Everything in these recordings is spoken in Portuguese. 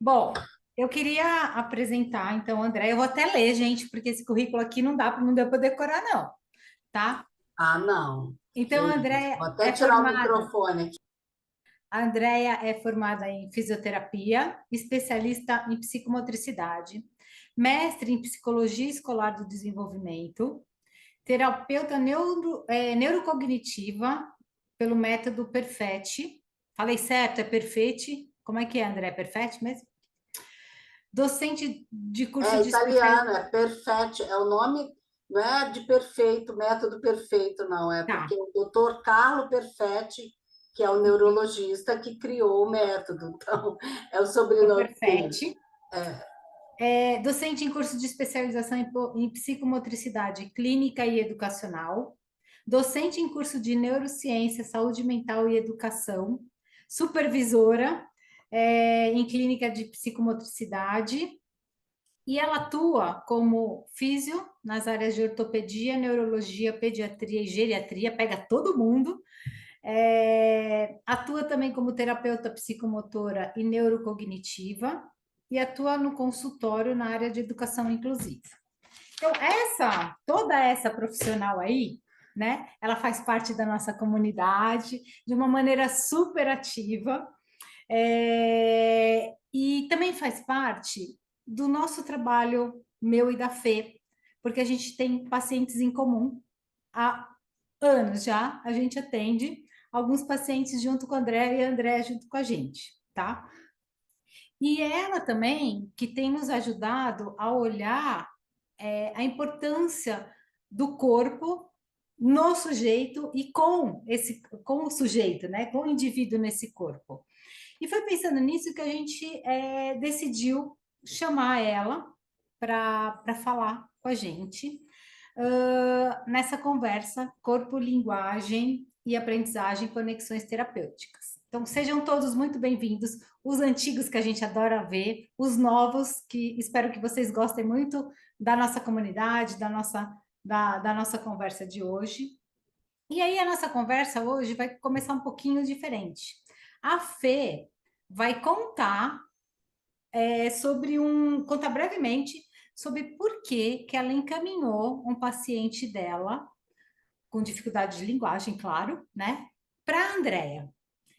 Bom, eu queria apresentar, então, André, eu vou até ler, gente, porque esse currículo aqui não deu para decorar, não, tá? Ah, não. Que Então, isso. Vou até É tirar o formada, microfone aqui. a Andrea é formada em fisioterapia, especialista em psicomotricidade, mestre em psicologia escolar do desenvolvimento, terapeuta neurocognitiva pelo método Perfetti. Falei certo, é Perfetti? Como é que é, André? É Perfetti mesmo? Docente de curso É de italiano, especialização. é perfeito. É o nome, não é de perfeito, método perfeito, não. É porque Tá, o doutor Carlo Perfetti, que é o neurologista que criou o método. Então, é o então sobrenome dele. Perfetti. É docente em curso de especialização em psicomotricidade clínica e educacional. Docente em curso de neurociência, saúde mental e educação. Supervisora, em clínica de psicomotricidade. E ela atua como físio nas áreas de ortopedia, neurologia, pediatria e geriatria, pega todo mundo. Atua também como terapeuta psicomotora e neurocognitiva e atua no consultório na área de educação inclusiva. Então, toda essa profissional aí, né, ela faz parte da nossa comunidade de uma maneira super ativa, e também faz parte do nosso trabalho, meu e da Fê, porque a gente tem pacientes em comum há anos já, a gente atende alguns pacientes junto com a André e a André junto com a gente, tá? E ela também que tem nos ajudado a olhar a importância do corpo no sujeito e com o sujeito, né? Com o indivíduo nesse corpo. E foi pensando nisso que a gente decidiu chamar ela para falar com a gente nessa conversa corpo, linguagem e aprendizagem, conexões terapêuticas. Então, sejam todos muito bem-vindos, os antigos que a gente adora ver, os novos, que espero que vocês gostem muito da nossa comunidade, da nossa conversa de hoje. E aí, a nossa conversa hoje vai começar um pouquinho diferente. A Fê vai contar brevemente sobre por que ela encaminhou um paciente dela com dificuldade de linguagem, claro, né, para a Andrea.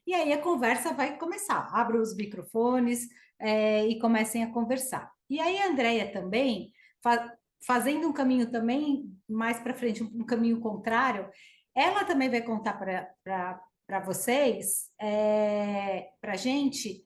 E aí a conversa vai começar. Abra os microfones e comecem a conversar. E aí a Andrea também, fazendo um caminho também mais para frente, um caminho contrário, ela também vai contar para vocês, para a gente,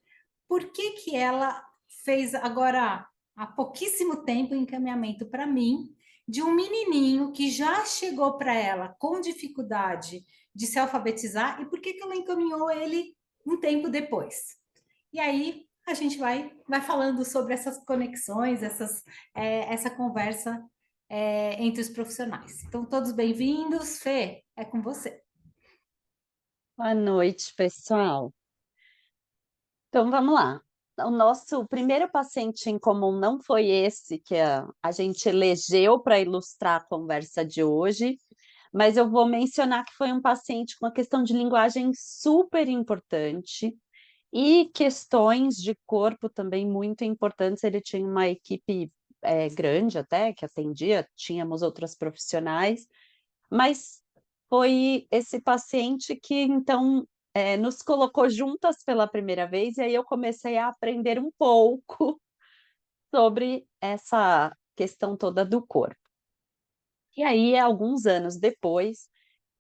por que que ela fez agora há pouquíssimo tempo o encaminhamento para mim de um menininho que já chegou para ela com dificuldade de se alfabetizar e por que que ela encaminhou ele um tempo depois. E aí a gente vai falando sobre essas conexões, essa conversa entre os profissionais. Então, todos bem-vindos. Fê, é com você. Boa noite, pessoal. Então, vamos lá. O nosso primeiro paciente em comum não foi esse que a gente elegeu para ilustrar a conversa de hoje, mas eu vou mencionar que foi um paciente com uma questão de linguagem super importante e questões de corpo também muito importantes. Ele tinha uma equipe grande até, que atendia, tínhamos outras profissionais, mas foi esse paciente que então nos colocou juntas pela primeira vez, e aí eu comecei a aprender um pouco sobre essa questão toda do corpo. E aí, alguns anos depois,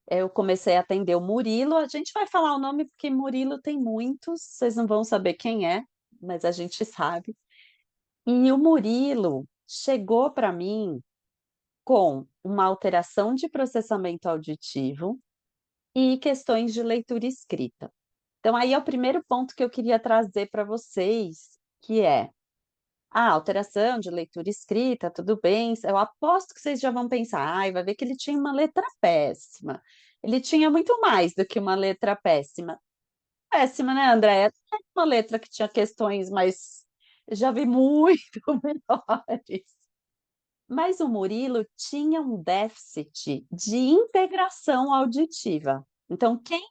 eu comecei a atender o Murilo. A gente vai falar o nome porque Murilo tem muitos, vocês não vão saber quem é, mas a gente sabe. E o Murilo chegou para mim com uma alteração de processamento auditivo e questões de leitura e escrita. Então, aí é o primeiro ponto que eu queria trazer para vocês, que é a alteração de leitura e escrita, tudo bem. Eu aposto que vocês já vão pensar, ai, vai ver que ele tinha uma letra péssima. Ele tinha muito mais do que uma letra péssima. Péssima, né, Andréia? Uma letra que tinha questões, mas já vi muito melhores. Mas o Murilo tinha um déficit de integração auditiva. Então, quem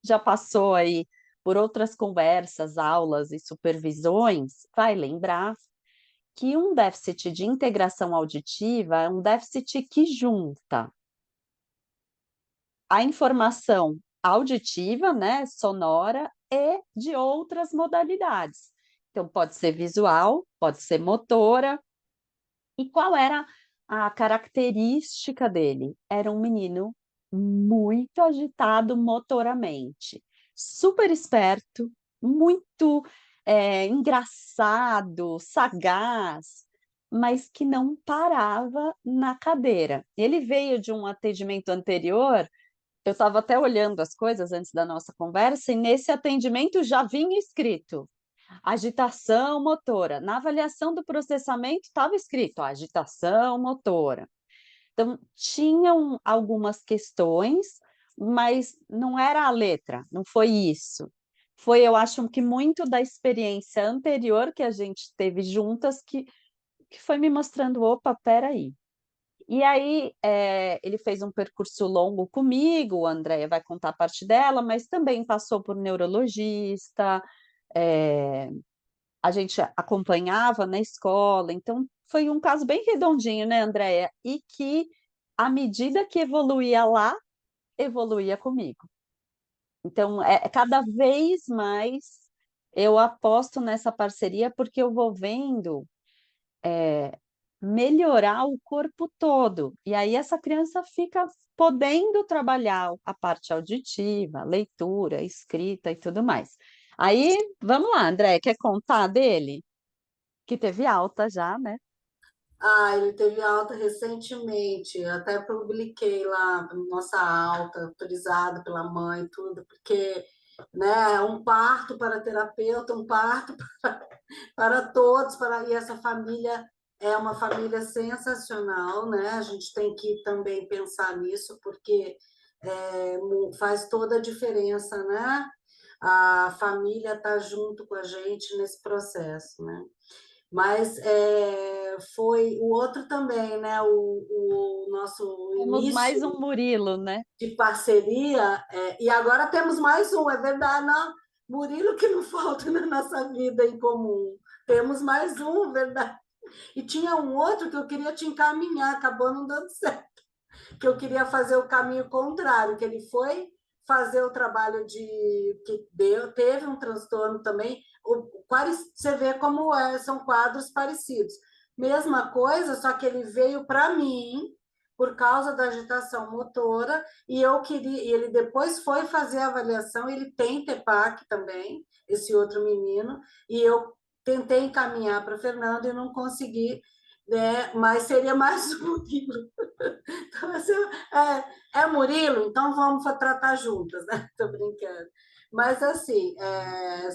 já passou aí por outras conversas, aulas e supervisões, vai lembrar que um déficit de integração auditiva é um déficit que junta a informação auditiva, né, sonora, e de outras modalidades. Então, pode ser visual, pode ser motora. E qual era a característica dele? Era um menino muito agitado motoramente, super esperto, muito engraçado, sagaz, mas que não parava na cadeira. Ele veio de um atendimento anterior. Eu estava até olhando as coisas antes da nossa conversa, e nesse atendimento já vinha escrito agitação motora. Na avaliação do processamento estava escrito agitação motora. Então, tinham algumas questões, mas não era a letra, não foi isso. Foi, eu acho que muito da experiência anterior que a gente teve juntas que foi me mostrando, opa, peraí. E aí, ele fez um percurso longo comigo, a Andréia vai contar a parte dela, mas também passou por neurologista, a gente acompanhava na escola, então foi um caso bem redondinho, né, Andréia? E que, à medida que evoluía lá, evoluía comigo. Então, cada vez mais eu aposto nessa parceria, porque eu vou vendo melhorar o corpo todo. E aí essa criança fica podendo trabalhar a parte auditiva, leitura, escrita e tudo mais. Aí, vamos lá, André, quer contar dele? Que teve alta já, né? Ah, ele teve alta recentemente, até publiquei lá nossa alta, autorizada pela mãe, tudo, porque, né, um parto para terapeuta, um parto para todos, e essa família é uma família sensacional, né? A gente tem que também pensar nisso, porque faz toda a diferença, né? A família está junto com a gente nesse processo, né? Mas foi o outro também, né? O nosso Temos mais início um Murilo, né? de parceria, e agora temos mais um, é verdade, não? Murilo que não falta na nossa vida em comum. Temos mais um, verdade. E tinha um outro que eu queria te encaminhar, acabou não dando certo, que eu queria fazer o caminho contrário, que ele foi fazer o trabalho que teve um transtorno também. Você vê como são quadros parecidos. Mesma coisa, só que ele veio para mim por causa da agitação motora, e ele depois foi fazer a avaliação, ele tem TEPAC também, esse outro menino, e eu tentei encaminhar para Fernando e não consegui, né? Mas seria mais um Murilo. Então, assim, Murilo, então vamos tratar juntas, né? Estou brincando. Mas, assim,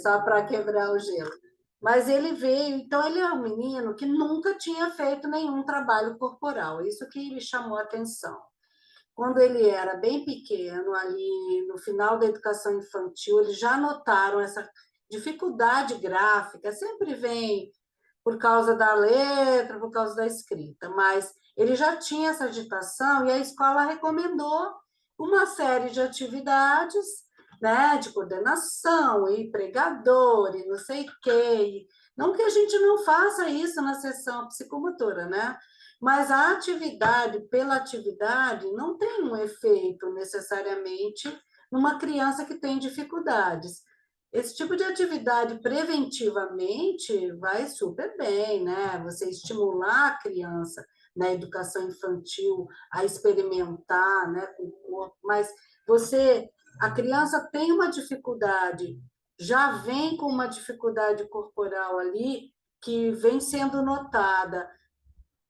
só para quebrar o gelo. Mas ele veio, então ele é um menino que nunca tinha feito nenhum trabalho corporal, isso que me chamou a atenção. Quando ele era bem pequeno, ali no final da educação infantil, eles já notaram essa dificuldade gráfica, sempre vem por causa da letra, por causa da escrita, mas ele já tinha essa agitação e a escola recomendou uma série de atividades, né, de coordenação e pregador e não sei o quê. Não que a gente não faça isso na sessão psicomotora, né? Mas a atividade pela atividade não tem um efeito necessariamente numa criança que tem dificuldades. Esse tipo de atividade preventivamente vai super bem, né? Você estimular a criança na educação infantil a experimentar, né, com o corpo, mas a criança tem uma dificuldade, já vem com uma dificuldade corporal ali que vem sendo notada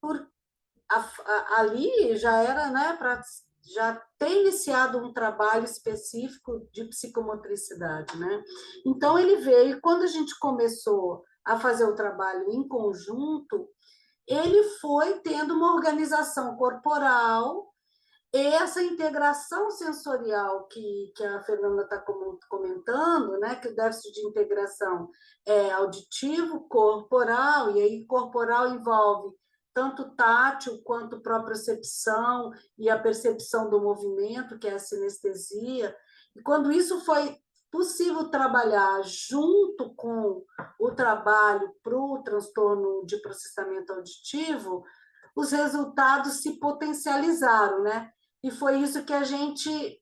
por ali já era, né, para já ter iniciado um trabalho específico de psicomotricidade, né? Então ele veio, quando a gente começou a fazer o trabalho em conjunto, ele foi tendo uma organização corporal e essa integração sensorial que a Fernanda está comentando, né, que o déficit de integração é auditivo, corporal, e aí corporal envolve tanto tátil quanto propriocepção e a percepção do movimento, que é a sinestesia. E quando isso foi possível trabalhar junto com o trabalho para o transtorno de processamento auditivo, os resultados se potencializaram, né? E foi isso que a gente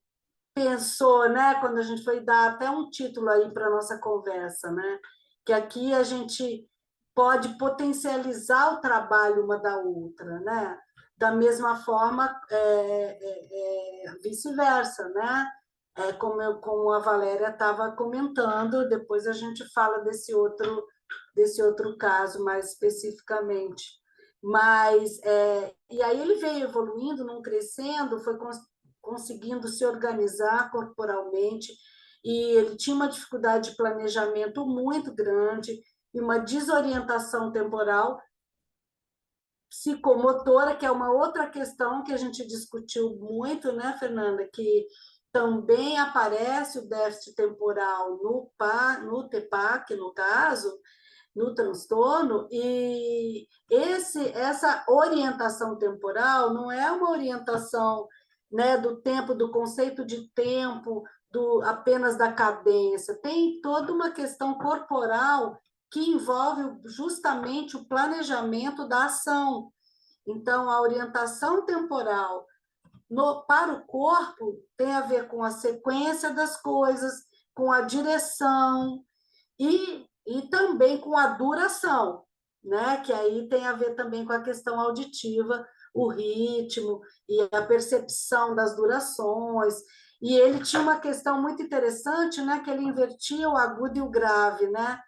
pensou, né, quando a gente foi dar até um título aí para a nossa conversa, né? Que aqui a gente pode potencializar o trabalho uma da outra, né? Da mesma forma, vice-versa, né? Como a Valéria estava comentando, depois a gente fala desse outro caso mais especificamente. Mas, e aí ele veio evoluindo, não crescendo, foi conseguindo se organizar corporalmente, e ele tinha uma dificuldade de planejamento muito grande e uma desorientação temporal psicomotora, que é uma outra questão que a gente discutiu muito, né, Fernanda, que também aparece o déficit temporal no TPAC, no caso, no transtorno, e essa orientação temporal não é uma orientação, né, do tempo, do conceito de tempo, apenas da cadência, tem toda uma questão corporal que envolve justamente o planejamento da ação. Então, a orientação temporal para o corpo tem a ver com a sequência das coisas, com a direção e também com a duração, né? Que aí tem a ver também com a questão auditiva, o ritmo e a percepção das durações. E ele tinha uma questão muito interessante, né? Que ele invertia o agudo e o grave, né?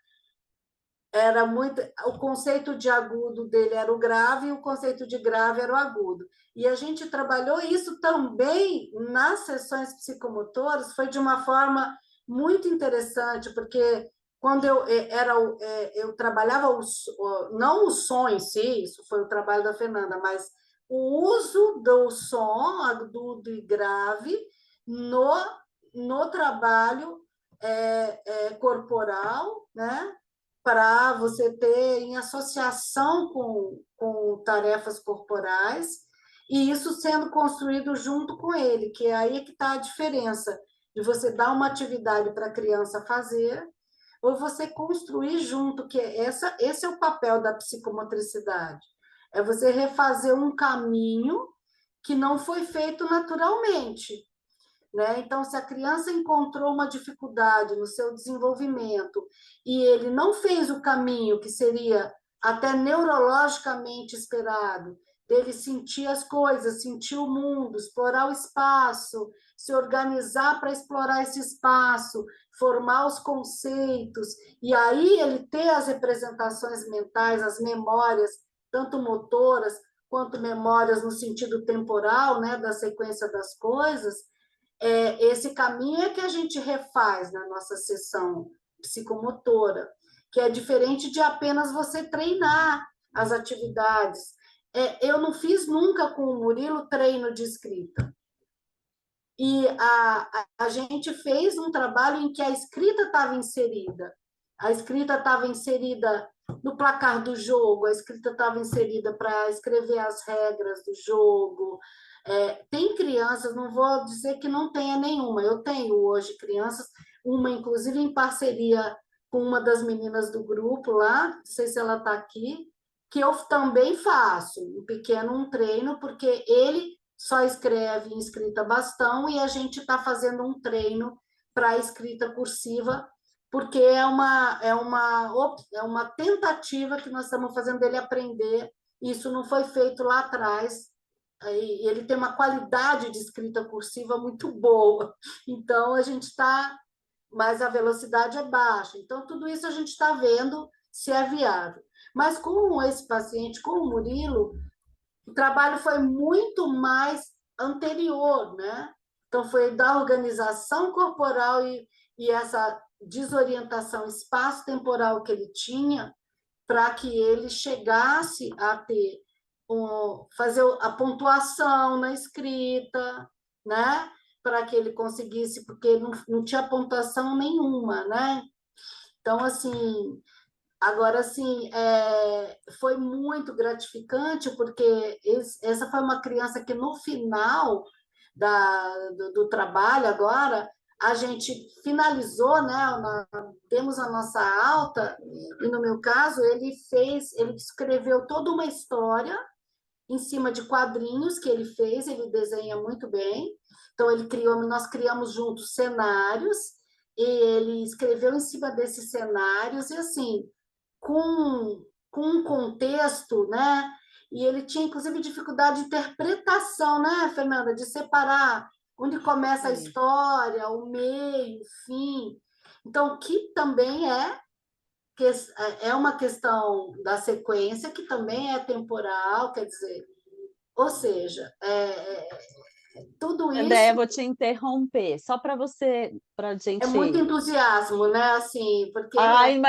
Era muito, o conceito de agudo dele era o grave e o conceito de grave era o agudo. E a gente trabalhou isso também nas sessões psicomotoras, foi de uma forma muito interessante, porque quando eu trabalhava não o som em si, isso foi o trabalho da Fernanda, mas o uso do som agudo e grave no trabalho corporal, né? Para você ter em associação com tarefas corporais, e isso sendo construído junto com ele, que é aí que está a diferença de você dar uma atividade para a criança fazer, ou você construir junto, que esse é o papel da psicomotricidade, é você refazer um caminho que não foi feito naturalmente, né? Então, se a criança encontrou uma dificuldade no seu desenvolvimento e ele não fez o caminho que seria até neurologicamente esperado, dele sentir as coisas, sentir o mundo, explorar o espaço, se organizar para explorar esse espaço, formar os conceitos, e aí ele ter as representações mentais, as memórias, tanto motoras quanto memórias no sentido temporal, né, da sequência das coisas, esse caminho é que a gente refaz na nossa sessão psicomotora, que é diferente de apenas você treinar as atividades. Eu não fiz nunca com o Murilo treino de escrita. E a gente fez um trabalho em que a escrita estava inserida. A escrita estava inserida no placar do jogo, a escrita estava inserida para escrever as regras do jogo. Tem crianças, não vou dizer que não tenha nenhuma, eu tenho hoje crianças, uma inclusive em parceria com uma das meninas do grupo lá, não sei se ela está aqui, que eu também faço um treino, porque ele só escreve em escrita bastão e a gente está fazendo um treino para escrita cursiva, porque é uma tentativa que nós estamos fazendo dele aprender. Isso não foi feito lá atrás, e ele tem uma qualidade de escrita cursiva muito boa, então a gente está, mas a velocidade é baixa, então tudo isso a gente está vendo se é viável. Mas com esse paciente, com o Murilo, o trabalho foi muito mais anterior, né? Então, foi da organização corporal e essa desorientação espaço-temporal que ele tinha para que ele chegasse a ter fazer a pontuação na escrita, né? Para que ele conseguisse, porque não tinha pontuação nenhuma, né? Então, assim, agora, assim, foi muito gratificante, porque essa foi uma criança que, no final do trabalho agora, a gente finalizou, né? Temos a nossa alta, e no meu caso, ele escreveu toda uma história em cima de quadrinhos que ele fez, ele desenha muito bem. Então, nós criamos juntos cenários, e ele escreveu em cima desses cenários, e assim, com um contexto, né? E ele tinha, inclusive, dificuldade de interpretação, né, Fernanda? De separar onde começa a Sim. história, o meio, o fim. Então, que também é uma questão da sequência, que também é temporal, quer dizer, ou seja, tudo Andréia, isso vou te interromper, só para a é muito gente. entusiasmo, né? Assim, porque Ai,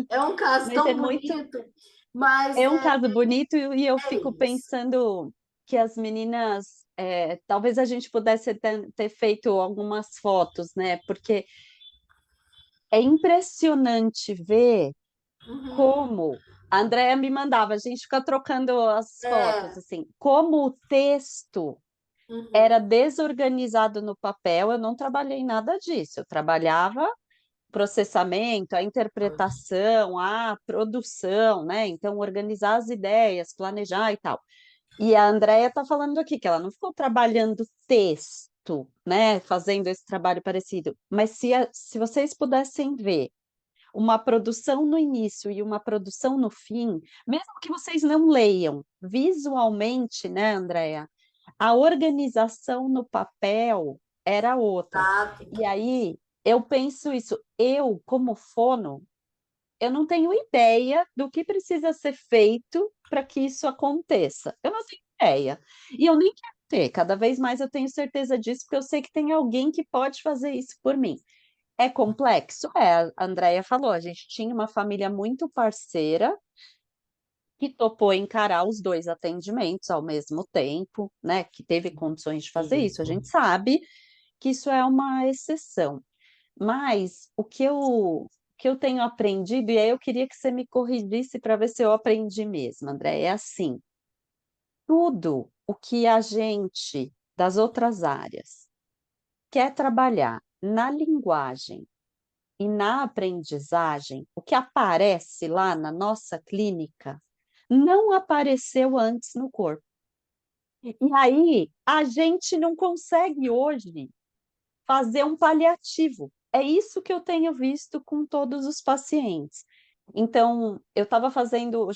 é um caso mas é tão muito. bonito, mas É um caso bonito e eu é fico isso. pensando que as meninas, talvez a gente pudesse ter feito algumas fotos, né? Porque é impressionante ver Uhum. como a Andrea me mandava, a gente fica trocando as fotos, É, assim, como o texto uhum. era desorganizado no papel, eu não trabalhei nada disso, eu trabalhava processamento, a interpretação, a produção, né? Então, organizar as ideias, planejar e tal. E a Andrea está falando aqui que ela não ficou trabalhando texto, né? Fazendo esse trabalho parecido, mas se vocês pudessem ver uma produção no início e uma produção no fim, mesmo que vocês não leiam, visualmente, né, Andrea? A organização no papel era outra. Exato. E aí eu penso isso, eu, como fono, eu não tenho ideia do que precisa ser feito para que isso aconteça. Eu não tenho ideia. E eu nem quero ter, cada vez mais eu tenho certeza disso, porque eu sei que tem alguém que pode fazer isso por mim. É complexo? É, a Andrea falou, a gente tinha uma família muito parceira que topou encarar os dois atendimentos ao mesmo tempo, né? Que teve condições de fazer isso. A gente sabe que isso é uma exceção. Mas o que eu tenho aprendido, e aí eu queria que você me corrigisse para ver se eu aprendi mesmo, André, é assim, tudo o que a gente das outras áreas quer trabalhar na linguagem e na aprendizagem, o que aparece lá na nossa clínica não apareceu antes no corpo. E aí a gente não consegue hoje fazer um paliativo. É isso que eu tenho visto com todos os pacientes. Então, eu estava fazendo,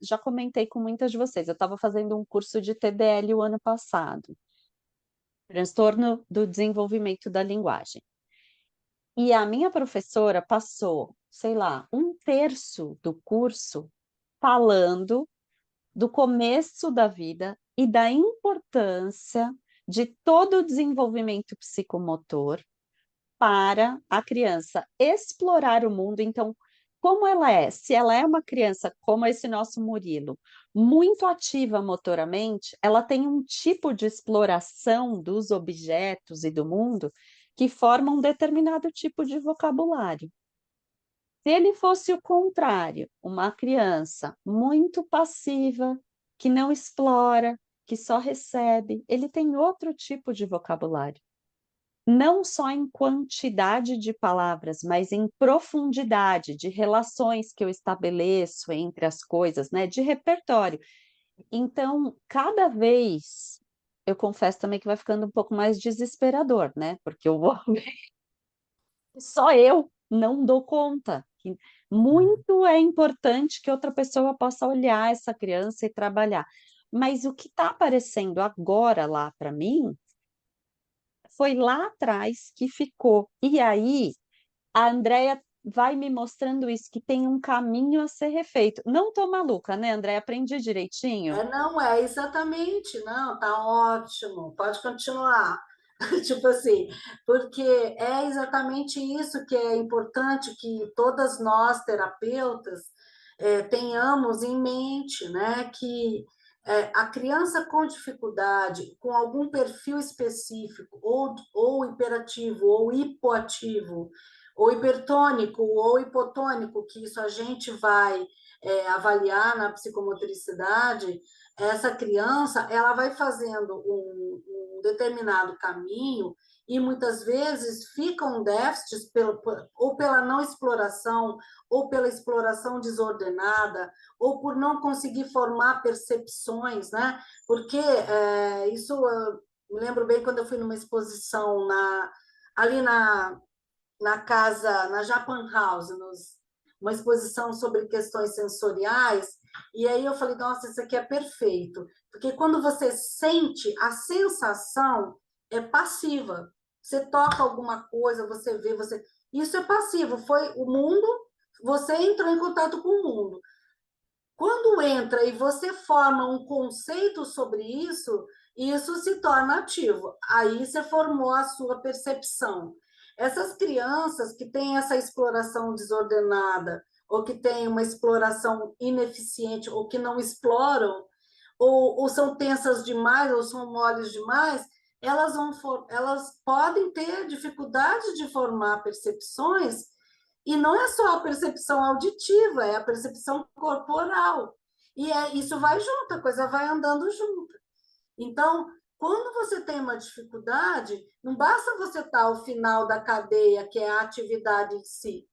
já comentei com muitas de vocês, eu estava fazendo um curso de TDL o ano passado, transtorno do desenvolvimento da linguagem. E a minha professora passou, sei lá, um terço do curso falando do começo da vida e da importância de todo o desenvolvimento psicomotor para a criança explorar o mundo. Então, como ela é? Se ela é uma criança como esse nosso Murilo, muito ativa motoramente, ela tem um tipo de exploração dos objetos e do mundo que forma um determinado tipo de vocabulário. Se ele fosse o contrário, uma criança muito passiva, que não explora, que só recebe, ele tem outro tipo de vocabulário não só em quantidade de palavras, mas em profundidade de relações que eu estabeleço entre as coisas, né, de repertório. Então, cada vez, eu confesso também que vai ficando um pouco mais desesperador, né, porque eu vou ver, só eu não dou conta. Muito é importante que outra pessoa possa olhar essa criança e trabalhar. Mas o que está aparecendo agora lá para mim foi lá atrás que ficou. E aí, a Andrea vai me mostrando isso, que tem um caminho a ser refeito. Não tô maluca, né, Andrea? Aprendi direitinho? Não é exatamente, não, tá ótimo, pode continuar. Tipo assim, porque é exatamente isso que é importante que todas nós, terapeutas, tenhamos em mente, né? Que a criança com dificuldade, com algum perfil específico, ou hiperativo, ou hipoativo, ou hipertônico, ou hipotônico, que isso a gente vai avaliar na psicomotricidade, essa criança ela vai fazendo um determinado caminho e muitas vezes ficam déficits ou pela não exploração, ou pela exploração desordenada, ou por não conseguir formar percepções, né? Porque isso eu me lembro bem quando eu fui numa exposição ali na casa, na Japan House, uma exposição sobre questões sensoriais, e aí eu falei, nossa, isso aqui é perfeito, porque quando você sente, a sensação é passiva. Você toca alguma coisa, você vê, você... Isso é passivo, foi o mundo, você entrou em contato com o mundo. Quando entra e você forma um conceito sobre isso se torna ativo. Aí você formou a sua percepção. Essas crianças que têm essa exploração desordenada, ou que têm uma exploração ineficiente, ou que não exploram, ou são tensas demais, ou são moles demais, elas podem ter dificuldade de formar percepções, e não é só a percepção auditiva, é a percepção corporal. E isso vai junto, a coisa vai andando junto. Então, quando você tem uma dificuldade, não basta você estar ao final da cadeia, que é a atividade em si.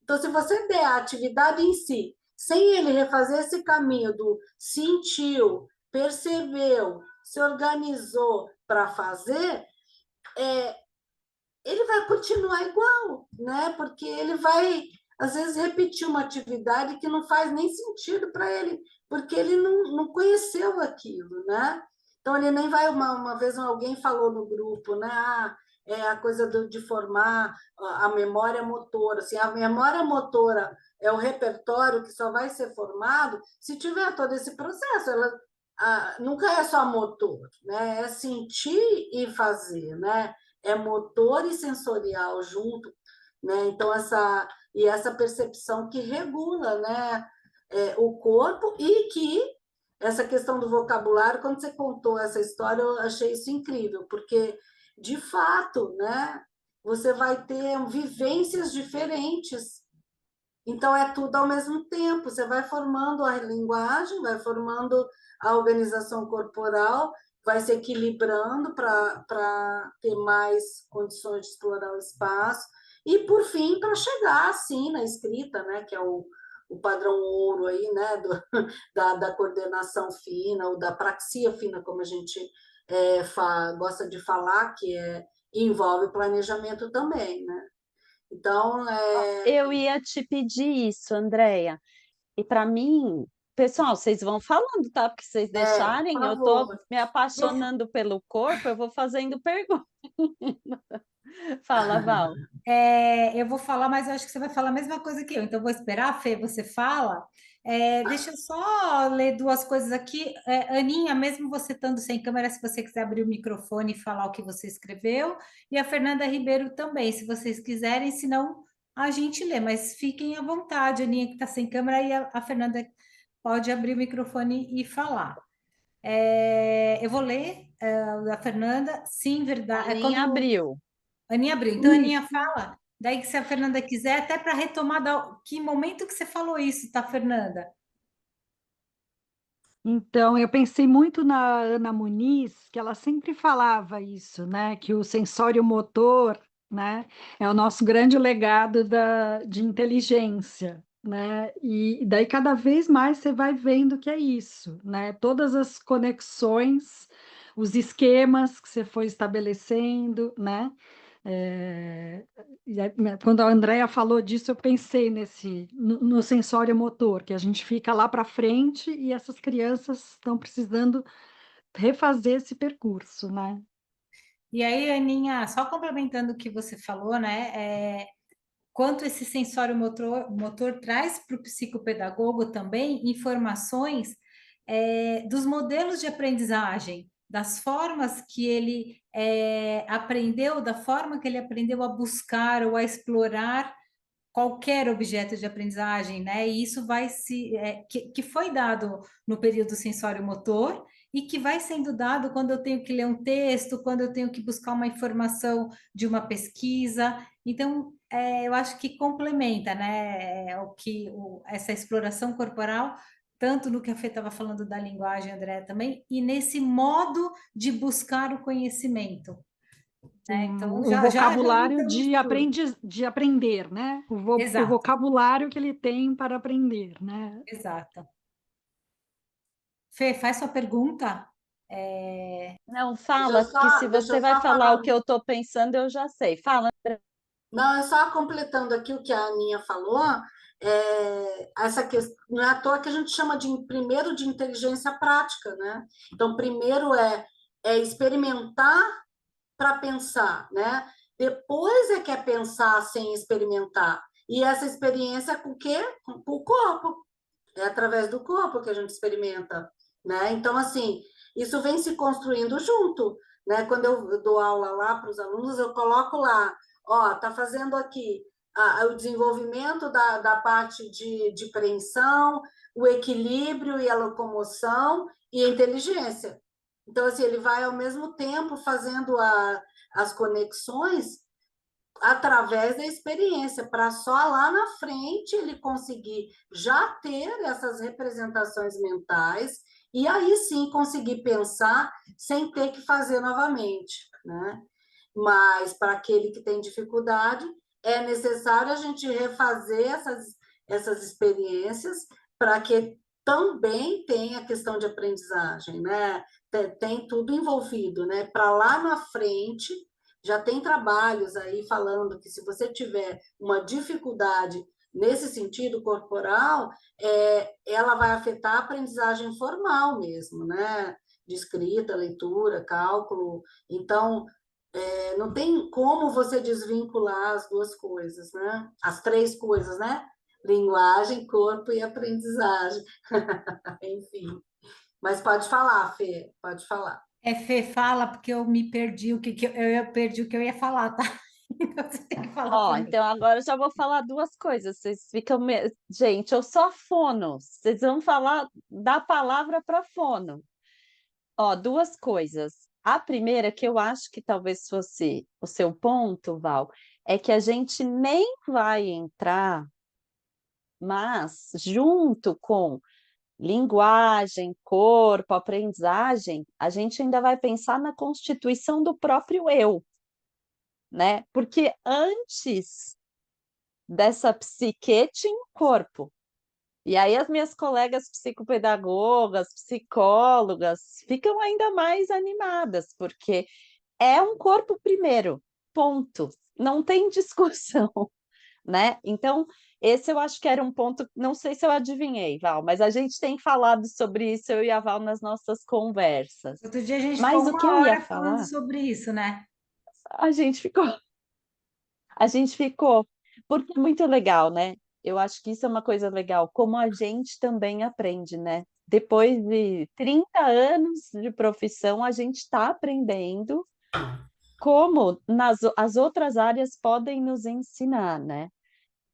Então, se você der a atividade em si, sem ele refazer esse caminho do sentiu, percebeu, se organizou para fazer, ele vai continuar igual, né? Porque ele vai, às vezes, repetir uma atividade que não faz nem sentido para ele, porque ele não conheceu aquilo, né? Então, ele nem vai... Uma vez alguém falou no grupo, né? É a coisa de formar a memória motora. Assim, a memória motora é o repertório que só vai ser formado se tiver todo esse processo. Nunca é só motor, né? É sentir e fazer, né? É motor e sensorial junto, né? Então, essa percepção que regula, né? O corpo, e que essa questão do vocabulário, quando você contou essa história, eu achei isso incrível, porque, de fato, né? Você vai ter vivências diferentes. Então, é tudo ao mesmo tempo. Você vai formando a linguagem, vai formando a organização corporal, vai se equilibrando para ter mais condições de explorar o espaço. E, por fim, para chegar, assim, na escrita, né, que é o padrão ouro aí, né, da coordenação fina, ou da praxia fina, como a gente gosta de falar, que envolve planejamento também, né? Então, Eu ia te pedir isso, Andréia. E para mim, pessoal, vocês vão falando, tá? Porque vocês por deixarem, eu estou favor. me apaixonando pelo corpo, eu vou fazendo perguntas. Fala, Val. Eu vou falar, mas eu acho que você vai falar a mesma coisa que eu, então eu vou esperar, Fê, você fala. Deixa eu só ler duas coisas aqui. Aninha, mesmo você estando sem câmera, se você quiser abrir o microfone e falar o que você escreveu, e a Fernanda Ribeiro também, se vocês quiserem, senão a gente lê, mas fiquem à vontade, Aninha que está sem câmera, e a Fernanda pode abrir o microfone e falar. Eu vou ler da Fernanda, sim, A verdade. Aninha abriu. Aninha abriu. Então, Aninha fala. Daí que se a Fernanda quiser, até para retomar, que momento que você falou isso, tá, Fernanda? Então, eu pensei muito na Ana Muniz, que ela sempre falava isso, né? Que o sensório motor, né, é o nosso grande legado de inteligência, né? E daí cada vez mais você vai vendo que é isso, né? Todas as conexões, os esquemas que você foi estabelecendo, né? É, quando a Andrea falou disso, eu pensei no sensório motor, que a gente fica lá para frente e essas crianças estão precisando refazer esse percurso, né? E aí, Aninha, só complementando o que você falou, né? Quanto esse sensório motor traz para o psicopedagogo também informações dos modelos de aprendizagem, das formas que ele aprendeu, da forma que ele aprendeu a buscar ou a explorar qualquer objeto de aprendizagem, né? E isso vai que foi dado no período sensório-motor e que vai sendo dado quando eu tenho que ler um texto, quando eu tenho que buscar uma informação de uma pesquisa. Então, eu acho que complementa, né? Essa exploração corporal, tanto no que a Fê estava falando da linguagem, André, também, e nesse modo de buscar o conhecimento. né? Então, O já não vocabulário temos de, tudo. de aprender, né? O Exato, vocabulário que ele tem para aprender, né? exato. Fê, faz sua pergunta. Não, fala, porque se Deixa você eu vai só falar o falar. que eu estou pensando, eu já sei. Fala. Não, é só completando aqui o que a Aninha falou, essa questão, não é à toa que a gente chama primeiro de inteligência prática, né? Então, primeiro é experimentar para pensar, né? Depois é que é pensar sem experimentar. E essa experiência é com o quê? Com o corpo. É através do corpo que a gente experimenta, né? Então, assim, isso vem se construindo junto, né? Quando eu dou aula lá para os alunos, eu coloco lá, ó, tá fazendo aqui o desenvolvimento da parte de preensão, o equilíbrio e a locomoção e a inteligência. Então, assim, ele vai ao mesmo tempo fazendo as conexões através da experiência, para só lá na frente ele conseguir já ter essas representações mentais e aí sim conseguir pensar sem ter que fazer novamente, né? Mas para aquele que tem dificuldade, é necessário a gente refazer essas experiências para que também tenha a questão de aprendizagem, né? Tem tudo envolvido, né? Para lá na frente já tem trabalhos aí falando que se você tiver uma dificuldade nesse sentido corporal, ela vai afetar a aprendizagem formal mesmo, né? De escrita, leitura, cálculo. Então, não tem como você desvincular as duas coisas, né? As três coisas, né? Linguagem, corpo e aprendizagem. Enfim. Mas pode falar, Fê, pode falar. Fê, fala, porque eu me perdi eu perdi o que eu ia falar, tá? Então você tem que falar Ó, por mim. então agora eu já vou falar duas coisas. Vocês ficam. Gente, eu sou fono. Vocês vão falar da palavra para fono. Ó, duas coisas. A primeira, que eu acho que talvez fosse o seu ponto, Val, é que a gente nem vai entrar, mas junto com linguagem, corpo, aprendizagem, a gente ainda vai pensar na constituição do próprio eu, né? Porque antes dessa psique tinha um corpo. E aí as minhas colegas psicopedagogas, psicólogas, ficam ainda mais animadas, porque é um corpo primeiro, ponto. Não tem discussão, né? Então, esse eu acho que era um ponto, não sei se eu adivinhei, Val, mas a gente tem falado sobre isso, eu e a Val, nas nossas conversas. Outro dia a gente ficou Mas o que eu uma ia hora falando falar, sobre isso, né? a gente ficou, a gente ficou, porque é muito legal, né? Eu acho que isso é uma coisa legal, como a gente também aprende, né? Depois de 30 anos de profissão, a gente está aprendendo como as outras áreas podem nos ensinar, né?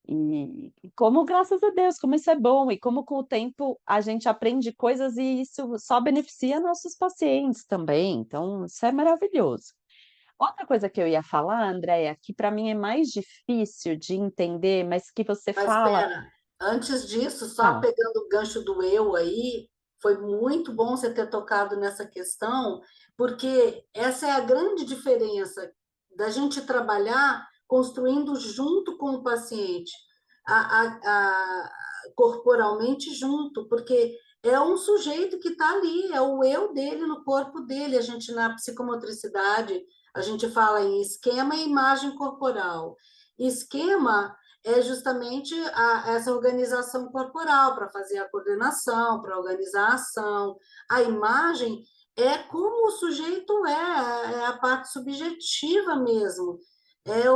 E como, graças a Deus, como isso é bom, e como com o tempo a gente aprende coisas e isso só beneficia nossos pacientes também. Então, isso é maravilhoso. Outra coisa que eu ia falar, Andréia, que para mim é mais difícil de entender, mas que você Mas fala. espera, antes disso, só Ah, pegando o gancho do eu aí, foi muito bom você ter tocado nessa questão, porque essa é a grande diferença da gente trabalhar construindo junto com o paciente, corporalmente junto, porque é um sujeito que está ali, é o eu dele no corpo dele. A gente, na psicomotricidade, a gente fala em esquema e imagem corporal. Esquema é justamente essa organização corporal para fazer a coordenação, para organizar a ação. A imagem é como o sujeito é a parte subjetiva mesmo, é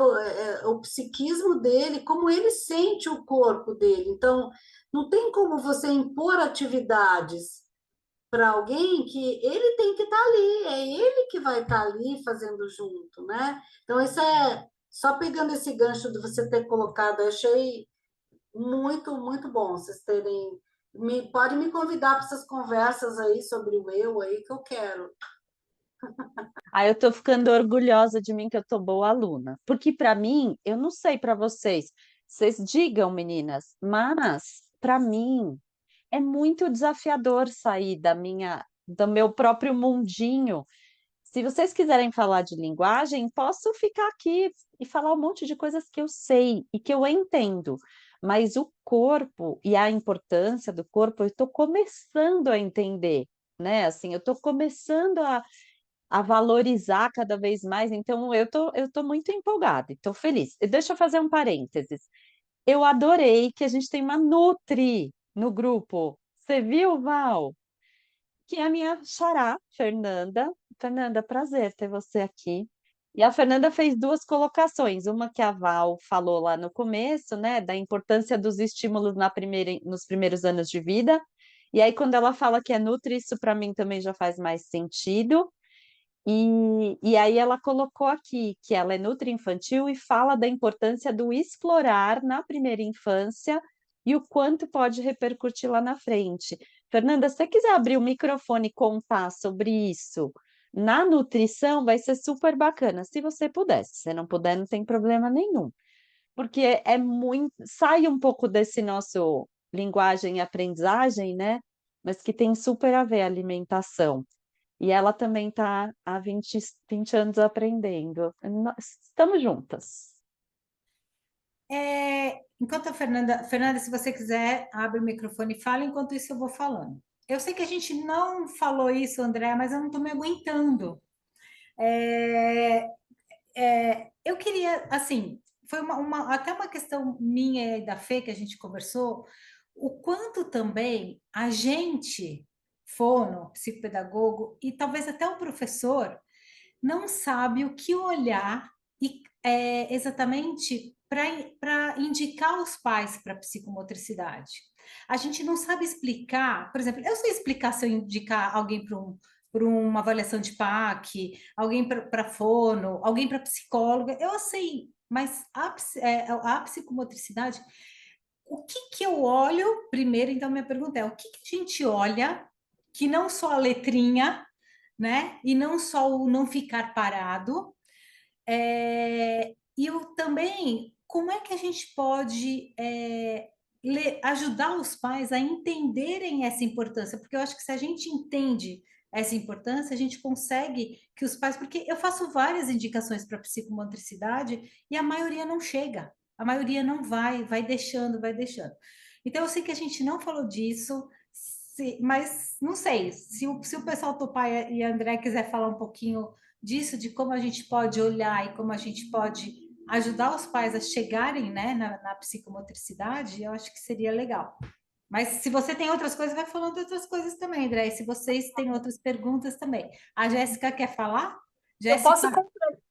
o psiquismo dele, como ele sente o corpo dele. Então, não tem como você impor atividades para alguém que ele tem que estar ali, é ele que vai estar ali fazendo junto, né? Então, isso é só pegando esse gancho de você ter colocado, eu achei muito, muito bom vocês terem. Pode me convidar para essas conversas aí sobre o eu aí que eu quero. aí eu estou ficando orgulhosa de mim que eu estou boa aluna. Porque para mim, eu não sei para vocês, vocês digam, meninas, mas para mim é muito desafiador sair do meu próprio mundinho. Se vocês quiserem falar de linguagem, posso ficar aqui e falar um monte de coisas que eu sei e que eu entendo, mas o corpo e a importância do corpo, eu estou começando a entender, né? Assim, eu estou começando a valorizar cada vez mais, então eu tô muito empolgada, estou feliz. E deixa eu fazer um parênteses. Eu adorei que a gente tem uma Nutri no grupo. Você viu, Val? Que é a minha xará, Fernanda. Fernanda, prazer ter você aqui. E a Fernanda fez duas colocações, uma que a Val falou lá no começo, né, da importância dos estímulos nos primeiros anos de vida. E aí, quando ela fala que é Nutri, isso para mim também já faz mais sentido. E aí ela colocou aqui que ela é nutri-infantil e fala da importância do explorar na primeira infância e o quanto pode repercutir lá na frente. Fernanda, se você quiser abrir o microfone e contar sobre isso na nutrição, vai ser super bacana, se você puder. Se você não puder, não tem problema nenhum. Porque é muito, sai um pouco desse nosso linguagem e aprendizagem, né? Mas que tem super a ver a alimentação. E ela também está há 20 anos aprendendo. Estamos juntas. Enquanto a Fernanda, se você quiser, abre o microfone e fala, enquanto isso eu vou falando. Eu sei que a gente não falou isso, André, mas eu não estou me aguentando. É, eu queria, assim, foi até uma questão minha e da Fê que a gente conversou, o quanto também a gente, fono, psicopedagogo e talvez até o professor, não sabe o que olhar exatamente para indicar os pais para psicomotricidade. A gente não sabe explicar, por exemplo, eu sei explicar se eu indicar alguém para uma avaliação de PAC, alguém para fono, alguém para psicóloga, eu sei, mas a psicomotricidade, o que que eu olho primeiro? Então, minha pergunta é: o que que a gente olha que não só a letrinha, né? E não só o não ficar parado, e eu também, como é que a gente pode ajudar os pais a entenderem essa importância? Porque eu acho que se a gente entende essa importância, a gente consegue que os pais, porque eu faço várias indicações para psicomotricidade e a maioria não chega, a maioria não vai deixando, vai deixando. Então eu sei que a gente não falou disso, mas não sei, se o pessoal topar e a André quiser falar um pouquinho disso, de como a gente pode olhar e como a gente pode ajudar os pais a chegarem, né, na psicomotricidade, eu acho que seria legal. Mas se você tem outras coisas, vai falando de outras coisas também, André. E se vocês têm outras perguntas também. A Jéssica quer falar? Eu Jéssica, posso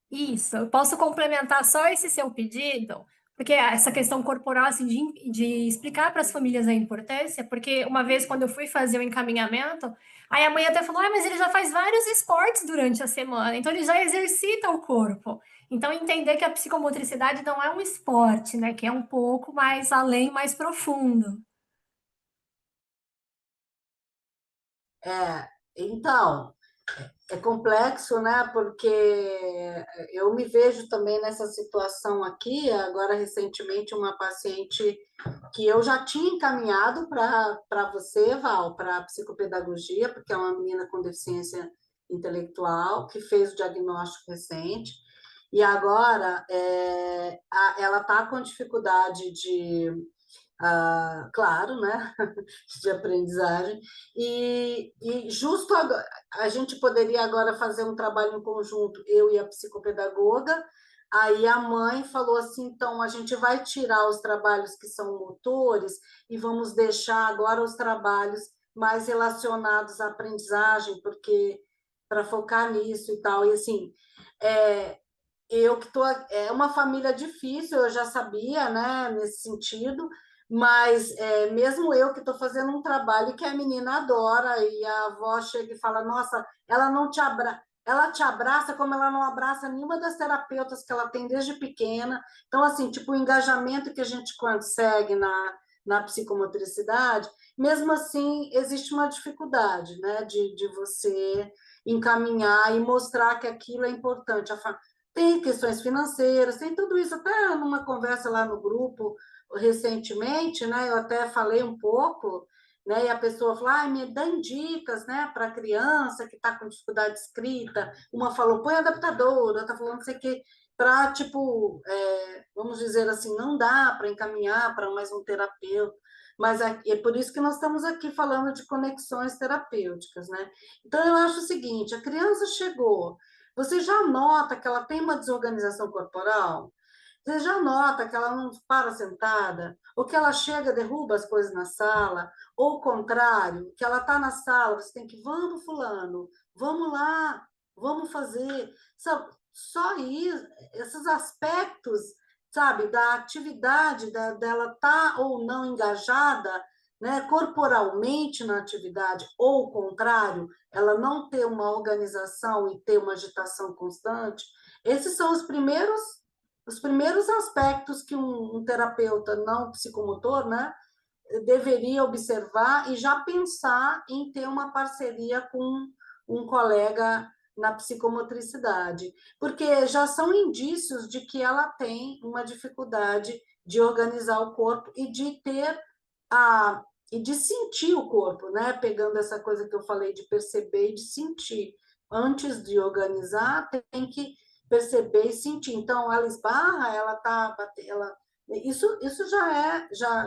isso, eu posso complementar só esse seu pedido, porque essa questão corporal, assim, de explicar para as famílias a importância, porque uma vez quando eu fui fazer o encaminhamento, aí a mãe até falou, mas ele já faz vários esportes durante a semana, então ele já exercita o corpo. Então, entender que a psicomotricidade não é um esporte, né, que é um pouco mais além, mais profundo. Então, é complexo, né? Porque eu me vejo também nessa situação aqui. Agora, recentemente, uma paciente que eu já tinha encaminhado para você, Val, para psicopedagogia, porque é uma menina com deficiência intelectual que fez o diagnóstico recente. E agora ela está com dificuldade de claro, né, de aprendizagem, e justo agora, a gente poderia agora fazer um trabalho em conjunto, eu e a psicopedagoga, aí a mãe falou assim, então a gente vai tirar os trabalhos que são motores e vamos deixar agora os trabalhos mais relacionados à aprendizagem, porque para focar nisso e tal, e assim, eu que estou, é uma família difícil, eu já sabia, né, nesse sentido, mas mesmo eu que estou fazendo um trabalho que a menina adora e a avó chega e fala, nossa, ela não te abraça, ela te abraça como ela não abraça nenhuma das terapeutas que ela tem desde pequena. Então, assim, tipo, o engajamento que a gente consegue na psicomotricidade, mesmo assim, existe uma dificuldade, né, de você encaminhar e mostrar que aquilo é importante. Tem questões financeiras, tem tudo isso, até numa conversa lá no grupo, recentemente, né, eu até falei um pouco, né? E a pessoa falou, me dão dicas, né, para a criança que está com dificuldade de escrita. Uma falou, põe adaptador, outra falou não sei o quê, para, tipo, vamos dizer assim, não dá para encaminhar para mais um terapeuta, mas é por isso que nós estamos aqui falando de conexões terapêuticas, né? Então, eu acho o seguinte, a criança chegou, você já nota que ela tem uma desorganização corporal? Você já nota que ela não para sentada, ou que ela chega, derruba as coisas na sala, ou o contrário, que ela está na sala, você tem que, vamos, fulano, vamos lá, vamos fazer. Só isso, esses aspectos, sabe, da atividade, dela estar ou não engajada, né, corporalmente na atividade, ou o contrário, ela não ter uma organização e ter uma agitação constante, esses são os primeiros aspectos que um terapeuta não psicomotor, né, deveria observar e já pensar em ter uma parceria com um colega na psicomotricidade, porque já são indícios de que ela tem uma dificuldade de organizar o corpo e de ter e de sentir o corpo, né? Pegando essa coisa que eu falei de perceber e de sentir. Antes de organizar, tem que perceber e sentir. Então, ela esbarra, ela tá, isso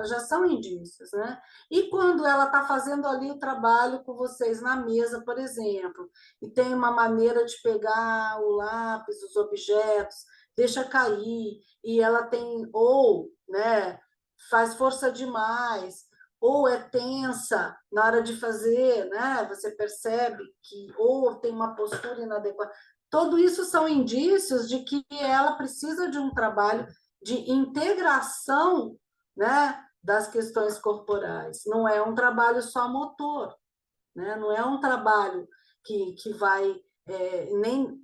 já são indícios, né? E quando ela está fazendo ali o trabalho com vocês na mesa, por exemplo, e tem uma maneira de pegar o lápis, os objetos, deixa cair, e ela tem, ou, né, faz força demais, ou é tensa na hora de fazer, né? Você percebe que, ou tem uma postura inadequada. Tudo isso são indícios de que ela precisa de um trabalho de integração, né, das questões corporais. Não é um trabalho só motor, né? Não é um trabalho que vai nem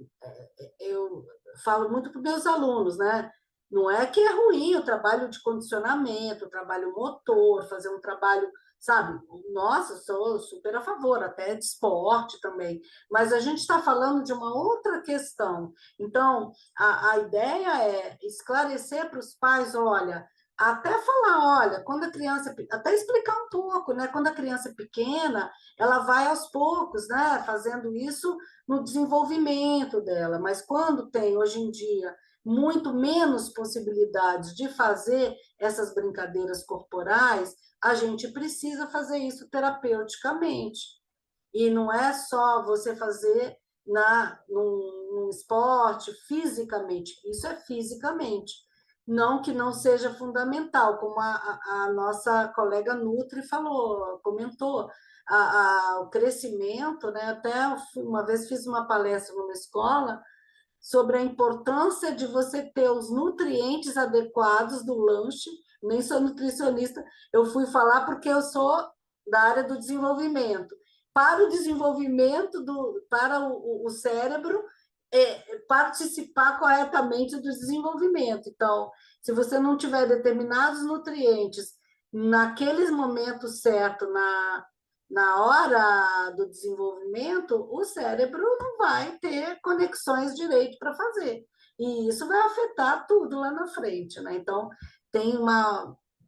eu falo muito para os meus alunos, né? Não é que é ruim o trabalho de condicionamento, o trabalho motor, fazer um trabalho, sabe? Nossa, sou super a favor, até de esporte também. Mas a gente está falando de uma outra questão. Então, a ideia é esclarecer para os pais, olha, até falar, olha, quando a criança, até explicar um pouco, né? Quando a criança é pequena, ela vai aos poucos, né? Fazendo isso no desenvolvimento dela, mas quando tem, hoje em dia, muito menos possibilidades de fazer essas brincadeiras corporais, a gente precisa fazer isso terapeuticamente. E não é só você fazer num esporte fisicamente, isso é fisicamente. Não que não seja fundamental, como a nossa colega Nutri falou, comentou, o crescimento, né? Até uma vez fiz uma palestra numa escola sobre a importância de você ter os nutrientes adequados do lanche. Nem sou nutricionista, eu fui falar porque eu sou da área do desenvolvimento. Para o desenvolvimento, para o cérebro participar corretamente do desenvolvimento. Então, se você não tiver determinados nutrientes naqueles momentos certos, na hora do desenvolvimento, o cérebro não vai ter conexões direito para fazer. E isso vai afetar tudo lá na frente, né? Então,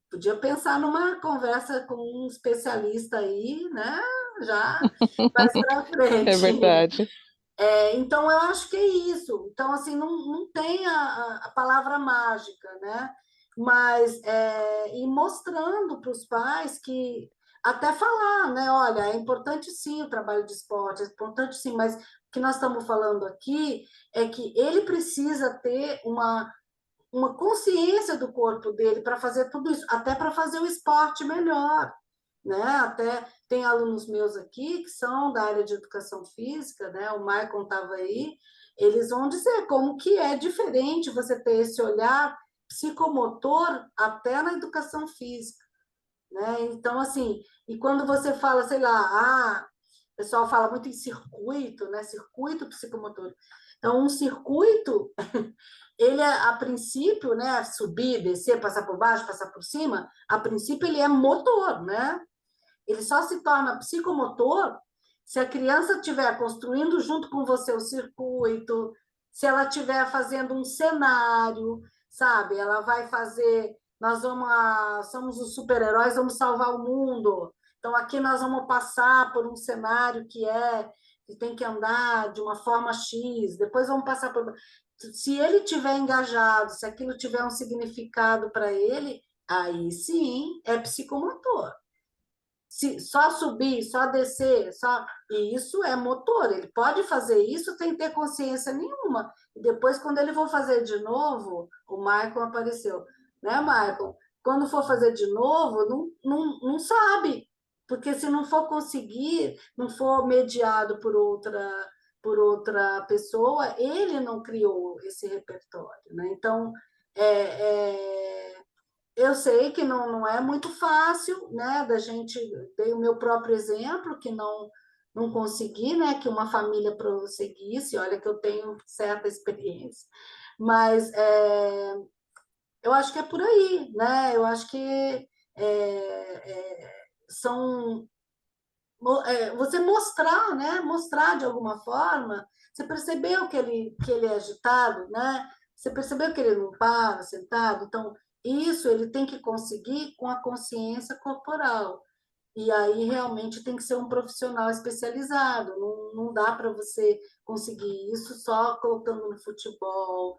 podia pensar numa conversa com um especialista aí, né? Já mais para frente. É verdade. Então, eu acho que é isso. Então, assim, não tem a palavra mágica, né? Mas ir mostrando para os pais que até falar, né? Olha, é importante sim o trabalho de esporte, é importante sim, mas o que nós estamos falando aqui é que ele precisa ter uma consciência do corpo dele para fazer tudo isso, até para fazer o esporte melhor, né? Até tem alunos meus aqui que são da área de educação física, né? O Maicon estava aí, eles vão dizer como que é diferente você ter esse olhar psicomotor até na educação física, né? Então, assim, e quando você fala, sei lá, o pessoal fala muito em circuito, né? Circuito psicomotor. Então, um circuito, ele a princípio, né? Subir, descer, passar por baixo, passar por cima, a princípio ele é motor, né? Ele só se torna psicomotor se a criança estiver construindo junto com você o circuito, se ela estiver fazendo um cenário, sabe? Ela vai fazer, somos os super-heróis, vamos salvar o mundo. Então, aqui nós vamos passar por um cenário que tem que andar de uma forma X, depois vamos passar por... Se ele tiver engajado, se aquilo tiver um significado para ele, aí sim é psicomotor. Se só subir, só descer, isso é motor. Ele pode fazer isso sem ter consciência nenhuma. E depois, quando ele for fazer de novo, o Michael apareceu, né, Michael? Quando for fazer de novo, não sabe, porque se não for conseguir, não for mediado por outra pessoa, ele não criou esse repertório, né? Então, eu sei que não é muito fácil, né, da gente... Dei o meu próprio exemplo, que não consegui, né, que uma família prosseguisse, olha que eu tenho certa experiência, mas eu acho que é por aí, né, eu acho que você mostrar, né, mostrar de alguma forma, você percebeu que ele é agitado, né, você percebeu que ele não para sentado, então isso ele tem que conseguir com a consciência corporal. E aí realmente tem que ser um profissional especializado. Não dá para você conseguir isso só colocando no futebol.